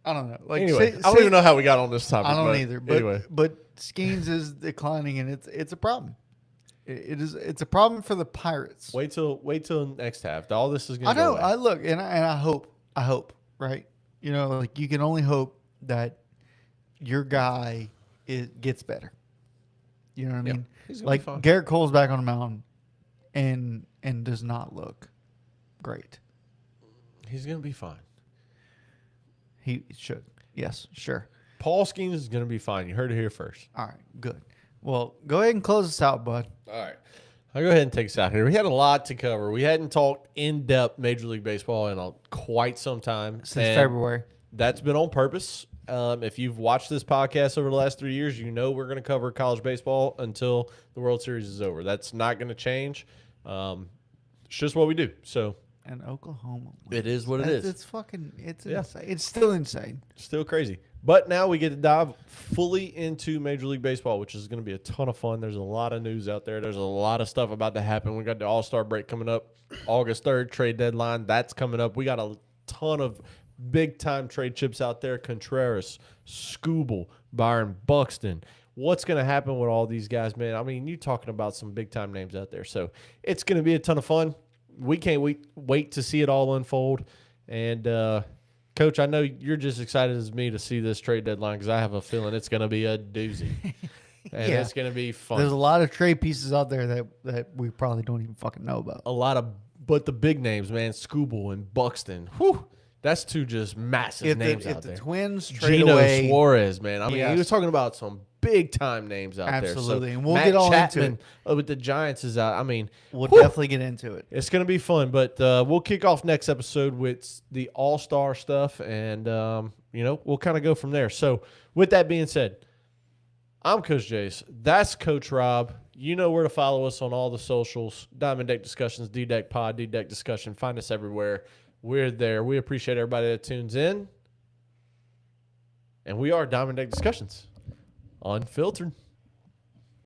I don't know. Like, anyway, I don't even know how we got on this topic. I don't either. But, anyway, but Skeens is declining, and it's a problem. It's a problem for the Pirates. Wait till next half. All this is going to go away. I look, and I hope, right? You know, like you can only hope that your guy gets better. You know what I mean? He's gonna like be fine. Garrett Cole's back on the mound, and does not look great. He's going to be fine. He should. Yes, sure. Paul Skeens is going to be fine. You heard it here first. All right, good. Well, go ahead and close us out, bud. All right. I'll go ahead and take us out here. We had a lot to cover. We hadn't talked in-depth Major League Baseball in quite some time. Since and February. That's been on purpose. If you've watched this podcast over the last 3 years, you know we're going to cover college baseball until the World Series is over. That's not going to change. It's just what we do. So And Oklahoma. it is what it is. It's fucking. It's insane. It's still insane. Still crazy. But now we get to dive fully into Major League Baseball, which is going to be a ton of fun. There's a lot of news out there. There's a lot of stuff about to happen. We got the All-Star break coming up August 3rd, trade deadline. That's coming up. We got a ton of big-time trade chips out there. Contreras, Skubal, Byron Buxton. What's going to happen with all these guys, man? I mean, you're talking about some big-time names out there. So it's going to be a ton of fun. We can't wait to see it all unfold. And, Coach, I know you're just excited as me to see this trade deadline because I have a feeling it's going to be a doozy. And Yeah. it's going to be fun. There's a lot of trade pieces out there that we probably don't even fucking know about. But the big names, man, Skubal and Buxton, whew, that's two just massive names out if the there. Twins trade Gino away, Suarez, man. I mean, Yes. he was talking about some big-time names out Absolutely, there. So and we'll Matt get all into Chapman with the Giants is out. I mean, we'll whew, definitely get into it. it's going to be fun, but we'll kick off next episode with the All-Star stuff, and, we'll kind of go from there. So with that being said, I'm Coach Jace. That's Coach Rob. You know where to follow us on all the socials. Diamond Deck Discussions, D-Deck Pod, D-Deck Discussion. Find us everywhere. We're there. We appreciate everybody that tunes in. And we are Diamond Deck Discussions. Unfiltered.